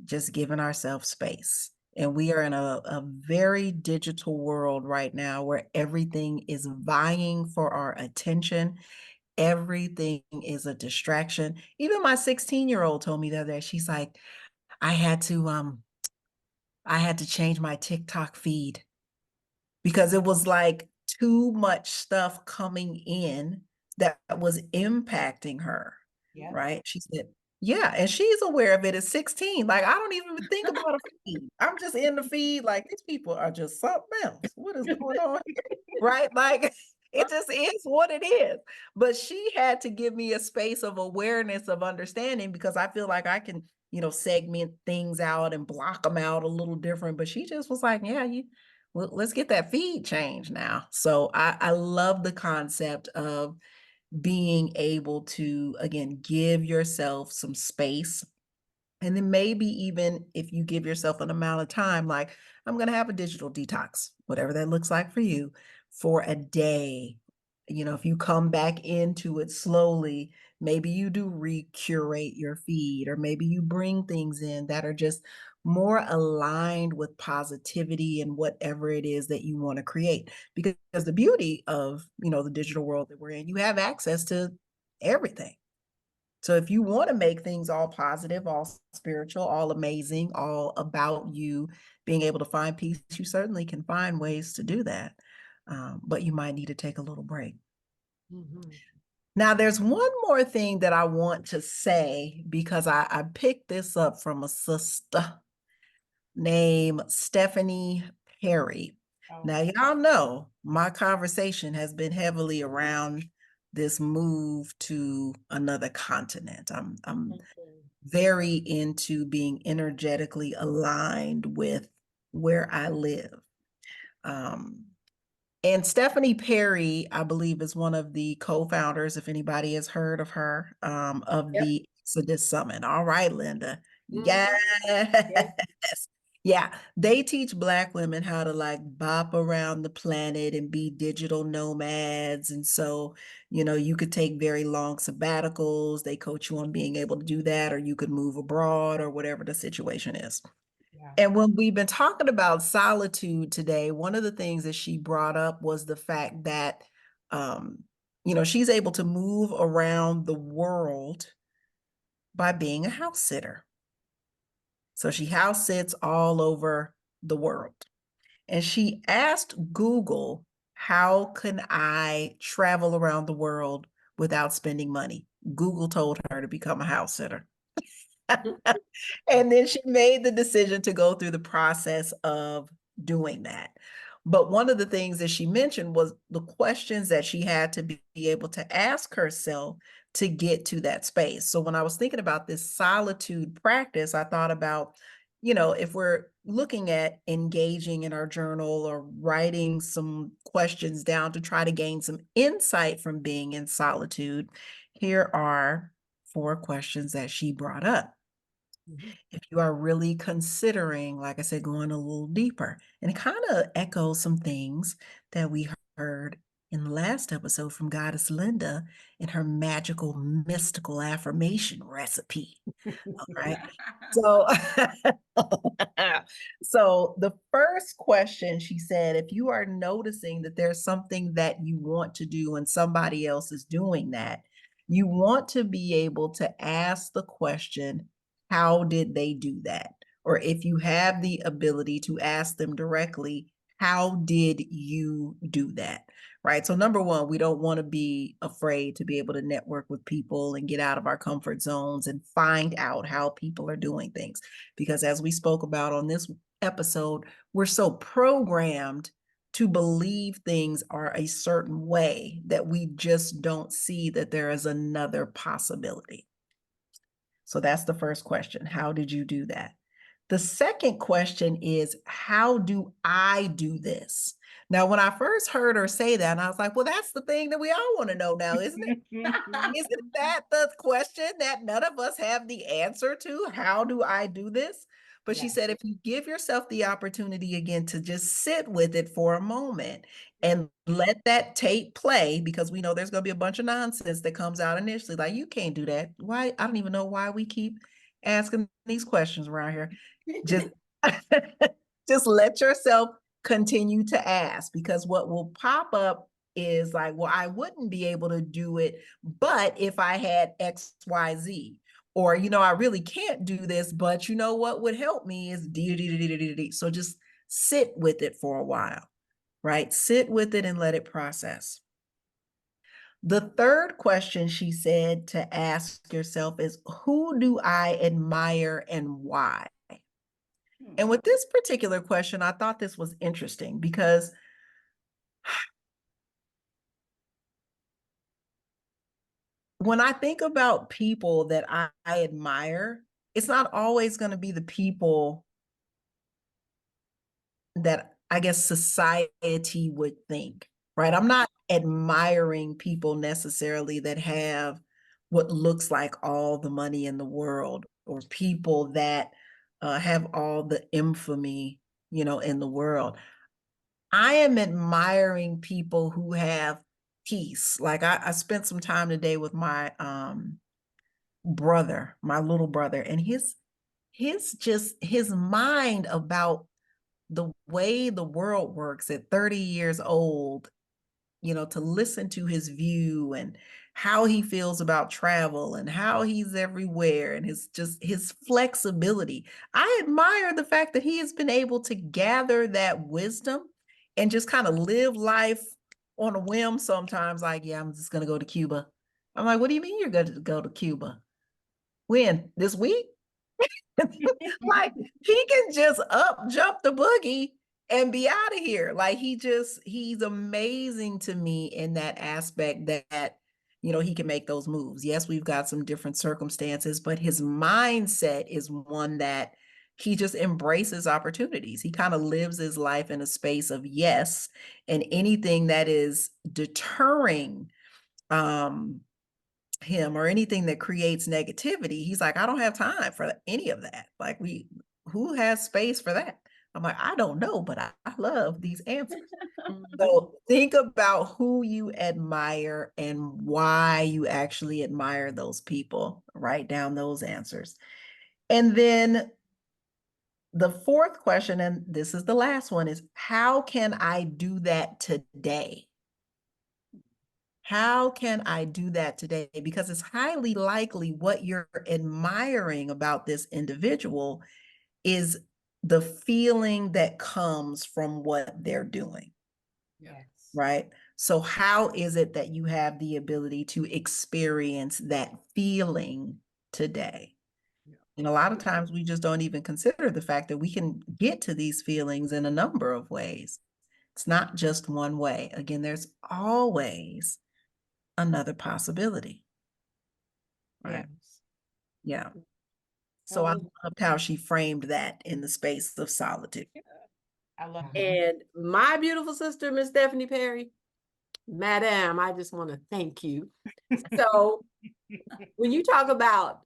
just giving ourselves space. And we are in a very digital world right now where everything is vying for our attention. Everything is a distraction. Even my 16-year-old told me the other day, she's like, I had to change my TikTok feed because it was like too much stuff coming in that was impacting her. Yeah. Right? She said, yeah, and she's aware of it at 16. Like, I don't even think about a feed. I'm just in the feed like, these people are just something else. What is going on here? Right? Like, it just is what it is. But she had to give me a space of awareness, of understanding, because I feel like I can, segment things out and block them out a little different. But she just was like, yeah, let's get that feed changed now. So I love the concept of being able to, again, give yourself some space. And then maybe even if you give yourself an amount of time, like, I'm going to have a digital detox, whatever that looks like for you, for a day. If you come back into it slowly, maybe you do recurate your feed, or maybe you bring things in that are just more aligned with positivity and whatever it is that you want to create. Because the beauty of, the digital world that we're in, you have access to everything. So if you want to make things all positive, all spiritual, all amazing, all about you being able to find peace, you certainly can find ways to do that. But you might need to take a little break. Mhm. Now, there's one more thing that I want to say, because I picked this up from a sister named Stephanie Perry. Oh. Now, y'all know my conversation has been heavily around this move to another continent. I'm very into being energetically aligned with where I live. And Stephanie Perry, I believe, is one of the co-founders, if anybody has heard of her, of Yep. the Exodus Summit. All right, Linda, Yes. Yeah. Yeah, they teach Black women how to like bop around the planet and be digital nomads. And so, you could take very long sabbaticals. They coach you on being able to do that, or you could move abroad or whatever the situation is. Yeah. And when we've been talking about solitude today, one of the things that she brought up was the fact that, she's able to move around the world by being a house sitter. So she house sits all over the world. And she asked Google, how can I travel around the world without spending money? Google told her to become a house sitter. And then she made the decision to go through the process of doing that. But one of the things that she mentioned was the questions that she had to be able to ask herself to get to that space. So when I was thinking about this solitude practice, I thought about, if we're looking at engaging in our journal or writing some questions down to try to gain some insight from being in solitude, here are 4 questions that she brought up. If you are really considering, like I said, going a little deeper, and it kind of echoes some things that we heard in the last episode from Goddess Linda in her magical mystical affirmation recipe. All right. So, so the first question she said, if you are noticing that there's something that you want to do and somebody else is doing that, you want to be able to ask the question, how did they do that? Or if you have the ability to ask them directly, how did you do that? Right. So number one, we don't want to be afraid to be able to network with people and get out of our comfort zones and find out how people are doing things. Because as we spoke about on this episode, we're so programmed to believe things are a certain way that we just don't see that there is another possibility. So that's the first question. How did you do that? The second question is, how do I do this? Now, when I first heard her say that, I was like, well, that's the thing that we all want to know now, isn't it? Isn't that the question that none of us have the answer to? How do I do this? But she said, if you give yourself the opportunity again to just sit with it for a moment and let that tape play, because we know there's going to be a bunch of nonsense that comes out initially, like, you can't do that. Why? I don't even know why we keep asking these questions around here. Just, just let yourself continue to ask, because what will pop up is like, well, I wouldn't be able to do it, but if I had X, Y, Z, or, I really can't do this, but what would help me is D. So just sit with it for a while, right? Sit with it and let it process. The third question she said to ask yourself is, who do I admire and why? And with this particular question, I thought this was interesting because when I think about people that I admire, it's not always going to be the people that I guess society would think, right? I'm not admiring people necessarily that have what looks like all the money in the world, or people that have all the infamy, in the world. I am admiring people who have peace. Like I spent some time today with my brother, my little brother, and his mind about the way the world works at 30 years old, to listen to his view and how he feels about travel and how he's everywhere and his flexibility. I admire the fact that he has been able to gather that wisdom and just kind of live life on a whim sometimes, like, yeah, I'm just going to go to Cuba. I'm like, what do you mean you're going to go to Cuba? When? This week? Like, he can just up jump the boogie and be out of here. Like, he's amazing to me in that aspect that he can make those moves. Yes, we've got some different circumstances, but his mindset is one that he just embraces opportunities. He kind of lives his life in a space of yes, and anything that is deterring him or anything that creates negativity, he's like, I don't have time for any of that. Like, who has space for that? I'm like, I don't know, but I love these answers. So think about who you admire and why you actually admire those people. Write down those answers. And then the fourth question, and this is the last one, is how can I do that today? How can I do that today? Because it's highly likely what you're admiring about this individual is the feeling that comes from what they're doing, Yes. right? So how is it that you have the ability to experience that feeling today? And a lot of times we just don't even consider the fact that we can get to these feelings in a number of ways. It's not just one way. Again, there's always another possibility, right? Yes. Yeah. So I loved how she framed that in the space of solitude. I love that. And my beautiful sister, Miss Stephanie Perry, Madam, I just want to thank you. So when you talk about,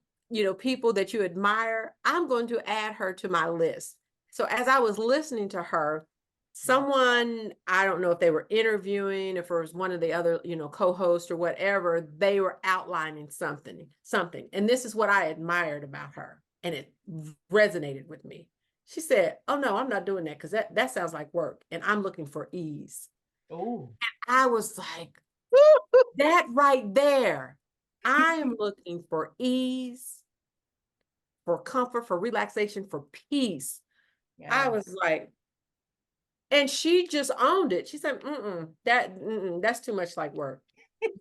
people that you admire, I'm going to add her to my list. So as I was listening to her, someone, I don't know if they were interviewing, if it was one of the other, co-hosts or whatever, they were outlining something. And this is what I admired about her. And it resonated with me. She said, oh no, I'm not doing that because that sounds like work. And I'm looking for ease. Oh. I was like, that right there. I am looking for ease, for comfort, for relaxation, for peace. I was like, and she just owned it. She said, that's too much like work.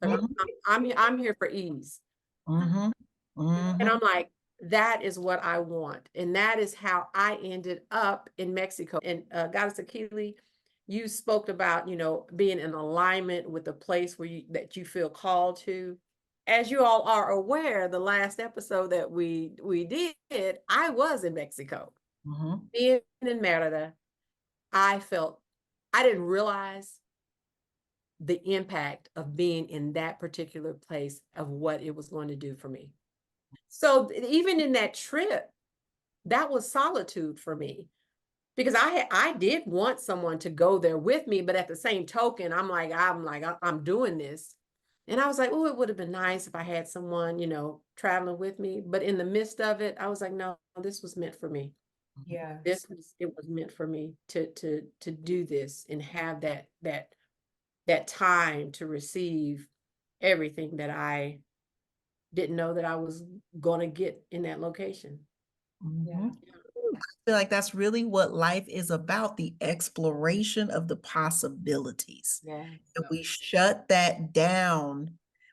Like, I'm here for ease. Mm-hmm. And I'm like, that is what I want. And that is how I ended up in Mexico. And Goddess-ity, you spoke about, being in alignment with the place where that you feel called to. As you all are aware, the last episode that we did, I was in Mexico. Being in Merida, I didn't realize the impact of being in that particular place of what it was going to do for me. So even in that trip, that was solitude for me because I did want someone to go there with me, but at the same token, I'm doing this. And I was like, oh, it would have been nice if I had someone, traveling with me. But in the midst of it, I was like, no, this was meant for me. Yeah. It was meant for me to do this and have that time to receive everything that I didn't know that I was going to get in that location. Yeah. I feel like that's really what life is about, the exploration of the possibilities. Yeah. And we shut that down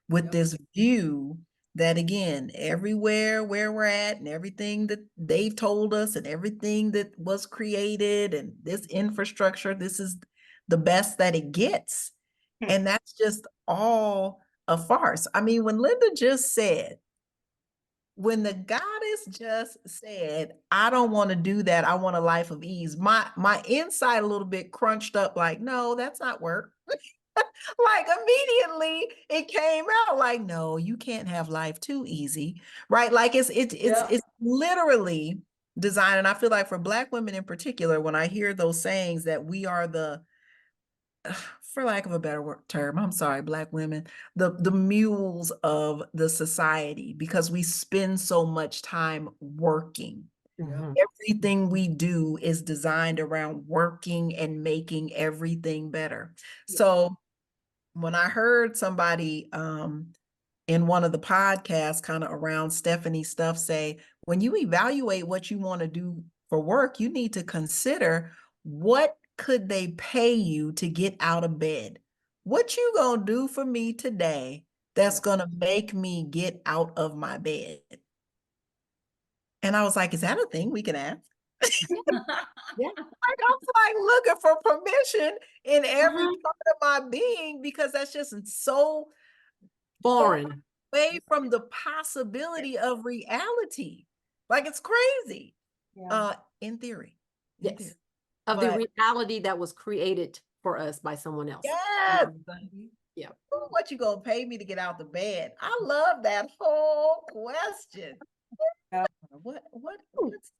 with this view that, again, everywhere where we're at and everything that they've told us and everything that was created and this infrastructure, this is the best that it gets. And that's just all a farce. I mean, when the goddess just said, I don't want to do that. I want a life of ease. My inside a little bit crunched up like, no, that's not work. Like immediately it came out like, no, you can't have life too easy. Right? Like it's literally designed. And I feel like for Black women in particular, when I hear those sayings that we are for lack of a better term, I'm sorry, Black women, the mules of the society, because we spend so much time working. Everything we do is designed around working and making everything better. So when I heard somebody in one of the podcasts kind of around Stephanie stuff say, when you evaluate what you want to do for work, you need to consider what could they pay you to get out of bed? What you gonna do for me today that's gonna make me get out of my bed? And I was like, is that a thing we can ask? Yeah. Like, I'm like looking for permission in every part of my being because that's just so far Foreign. away from the possibility of reality. Like it's crazy. In theory. Yes. Theory. Of But the reality that was created for us by someone else. yes. Yeah. Ooh, what you gonna pay me to get out the bed? I love that whole question. Yeah. What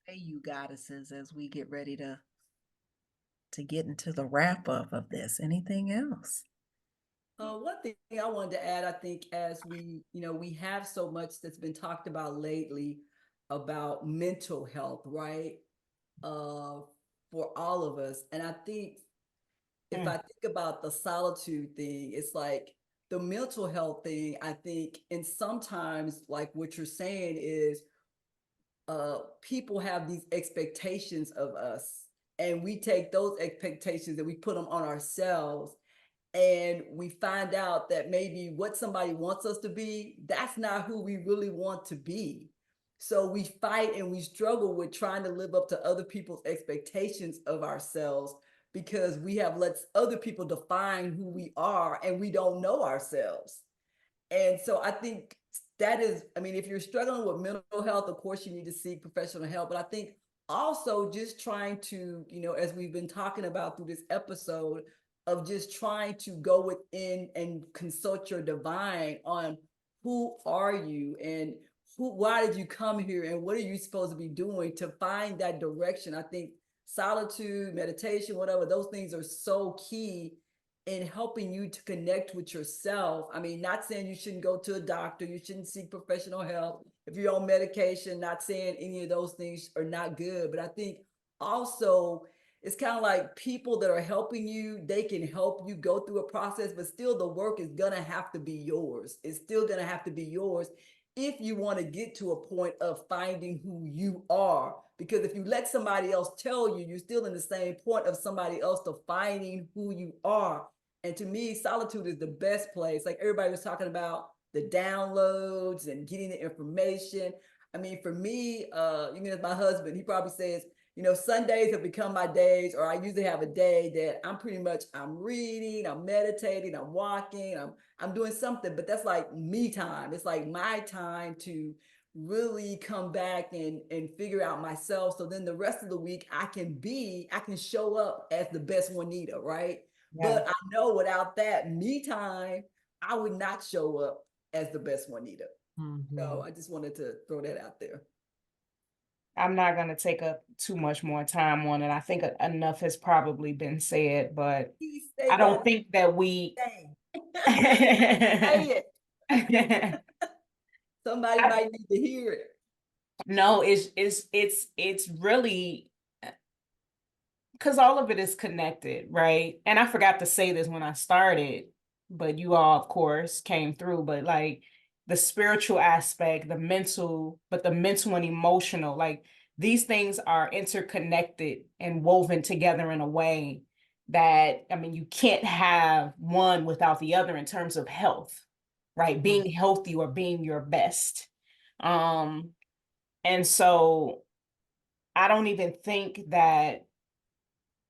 say you goddesses as we get ready to get into the wrap up of this? Anything else? One thing I wanted to add, I think, as we have so much that's been talked about lately about mental health, right? Uh, for all of us. And I think if I think about the solitude thing, it's like the mental health thing, I think, and sometimes like what you're saying is people have these expectations of us, and we take those expectations and we put them on ourselves, and we find out that maybe what somebody wants us to be, that's not who we really want to be. So we fight and we struggle with trying to live up to other people's expectations of ourselves because we have let other people define who we are and we don't know ourselves. And so I think that is, I mean, if you're struggling with mental health, of course, you need to seek professional help. But I think also just trying to, as we've been talking about through this episode, of just trying to go within and consult your divine on who are you and why did you come here and what are you supposed to be doing to find that direction. I think solitude, meditation, whatever, those things are so key in helping you to connect with yourself. I mean, not saying you shouldn't go to a doctor, you shouldn't seek professional help. If you're on medication, not saying any of those things are not good, but I think also it's kind of like people that are helping you, they can help you go through a process, but still the work is going to have to be yours. It's still going to have to be yours if you want to get to a point of finding who you are. Because if you let somebody else tell you, you're still in the same point of somebody else defining who you are. And to me, solitude is the best place. Like everybody was talking about the downloads and getting the information. I mean, for me, even as my husband, he probably says, Sundays have become my days, or I usually have a day that I'm reading, I'm meditating, I'm walking, I'm doing something, but that's like me time. It's like my time to really come back and figure out myself. So then the rest of the week I can show up as the best Juanita, right? Yeah. But I know without that me time, I would not show up as the best Juanita. So I just wanted to throw that out there. I'm not going to take up too much more time on it. I think enough has probably been said, but I don't think that we. Say it. Somebody might need to hear it. No, it's really because all of it is connected, right? And I forgot to say this when I started, but you all, of course, came through. But like the spiritual aspect, the mental and emotional, like these things are interconnected and woven together in a way that, I mean, you can't have one without the other in terms of health, right? Being healthy or being your best. And so I don't even think that,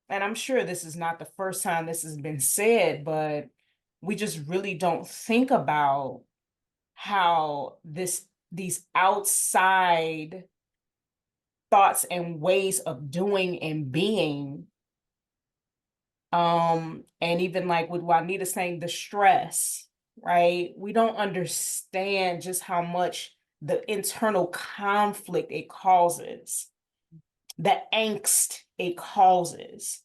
and I'm sure this is not the first time this has been said, but we just really don't think about how these outside thoughts and ways of doing and being, and even like with Juanita saying the stress, right? We don't understand just how much the internal conflict it causes, the angst it causes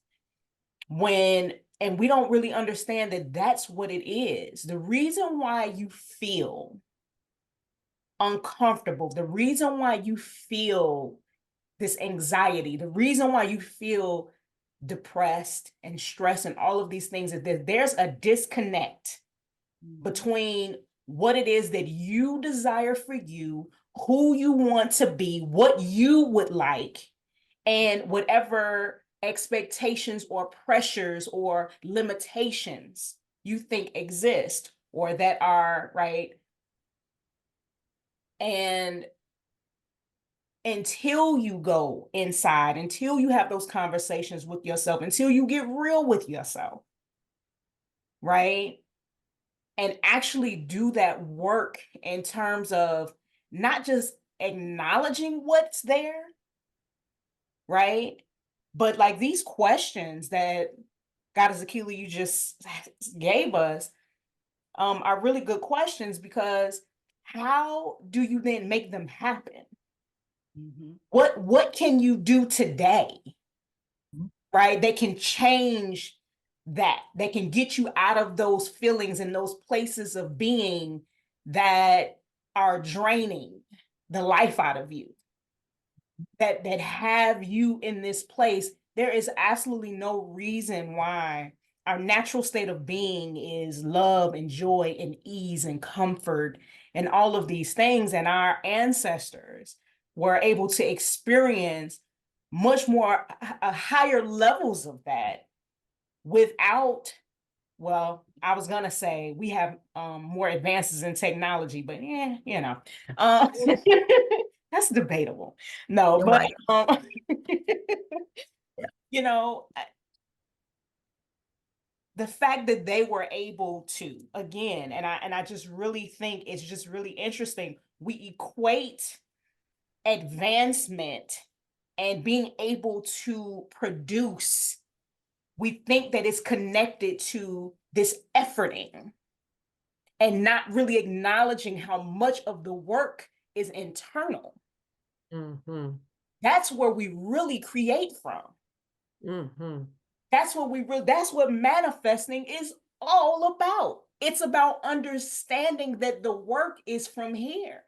when, and we don't really understand that that's what it is. The reason why you feel uncomfortable, the reason why you feel this anxiety, the reason why you feel depressed and stressed and all of these things is that there's a disconnect between what it is that you desire for you, who you want to be, what you would like, and whatever expectations or pressures or limitations you think exist or that are right. And until you go inside, until you have those conversations with yourself, until you get real with yourself, right? And actually do that work in terms of not just acknowledging what's there, right? But like these questions that Goddess-ity you just gave us, are really good questions, because how do you then make them happen? What can you do today, right, that can change that can get you out of those feelings and those places of being that are draining the life out of you, that have you in this place? There is absolutely no reason why our natural state of being is love and joy and ease and comfort and all of these things, and our ancestors were able to experience much more higher levels of that without, well, I was gonna say we have more advances in technology, but yeah, that's debatable. No, You're but right. Yeah. you know, the fact that they were able to, again, and I just really think it's just really interesting. We equate advancement and being able to produce, we think that it's connected to this efforting and not really acknowledging how much of the work is internal. That's where we really create from. That's what manifesting is all about. It's about understanding that the work is from here.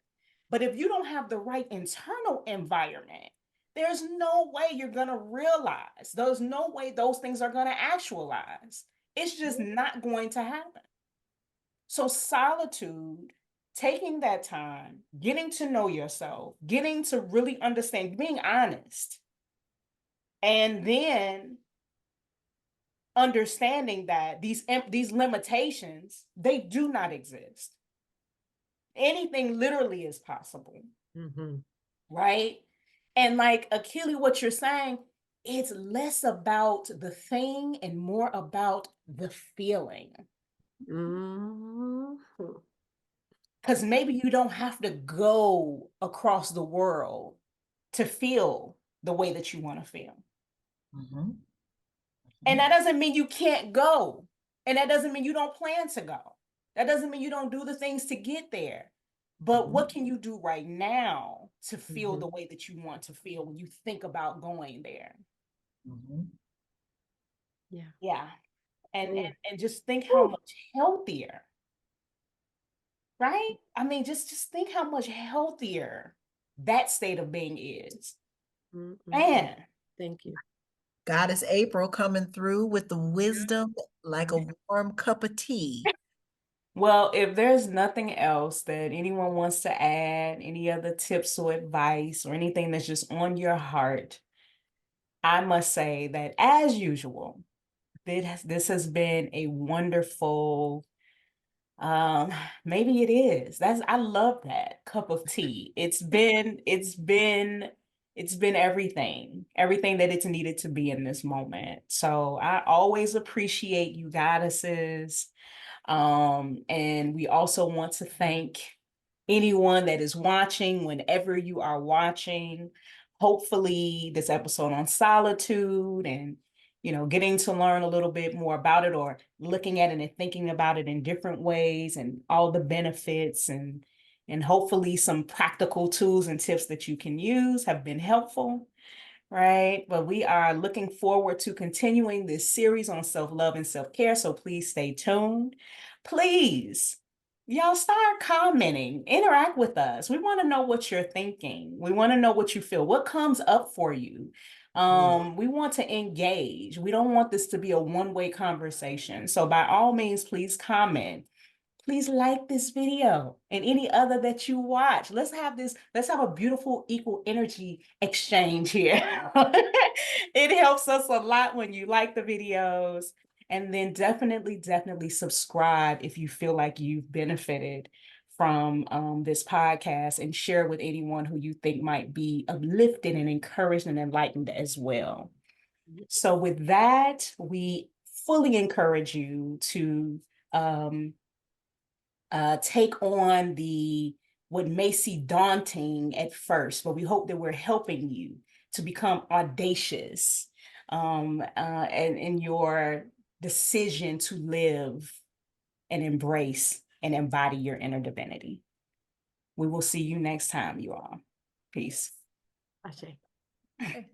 But if you don't have the right internal environment, there's no way you're going to realize. There's no way those things are going to actualize. It's just not going to happen. So solitude, taking that time, getting to know yourself, getting to really understand, being honest, and then understanding that these limitations, they do not exist. Anything literally is possible. Right? And like Achille, what you're saying, it's less about the thing and more about the feeling. Because maybe you don't have to go across the world to feel the way that you want to feel. And that doesn't mean you can't go. And that doesn't mean you don't plan to go. That doesn't mean you don't do the things to get there. But what can you do right now to feel the way that you want to feel when you think about going there? Yeah. And just think how much healthier, right? I mean, just think how much healthier that state of being is. Man. Thank you. Goddess April coming through with the wisdom like a warm cup of tea. Well, if there's nothing else that anyone wants to add, any other tips or advice or anything that's just on your heart, I must say that as usual, this has been a wonderful, maybe it is. I love that cup of tea. It's been everything that it's needed to be in this moment. So I always appreciate you goddesses. And we also want to thank anyone that is watching, whenever you are watching. Hopefully, this episode on solitude and getting to learn a little bit more about it, or looking at it and thinking about it in different ways and all the benefits, and hopefully some practical tools and tips that you can use have been helpful. Right. But we are looking forward to continuing this series on self-love and self-care. So please stay tuned. Please, y'all start commenting, interact with us. We want to know what you're thinking. We want to know what you feel, what comes up for you. We want to engage. We don't want this to be a one-way conversation. So by all means, please comment. Please like this video and any other that you watch. Let's have a beautiful equal energy exchange here. It helps us a lot when you like the videos. And then definitely subscribe if you feel like you've benefited from this podcast, and share with anyone who you think might be uplifted and encouraged and enlightened as well. So with that, we fully encourage you to take on what may seem daunting at first, but we hope that we're helping you to become audacious and in your decision to live and embrace and embody your inner divinity. We will see you next time, you all. Peace. Ashe. Okay.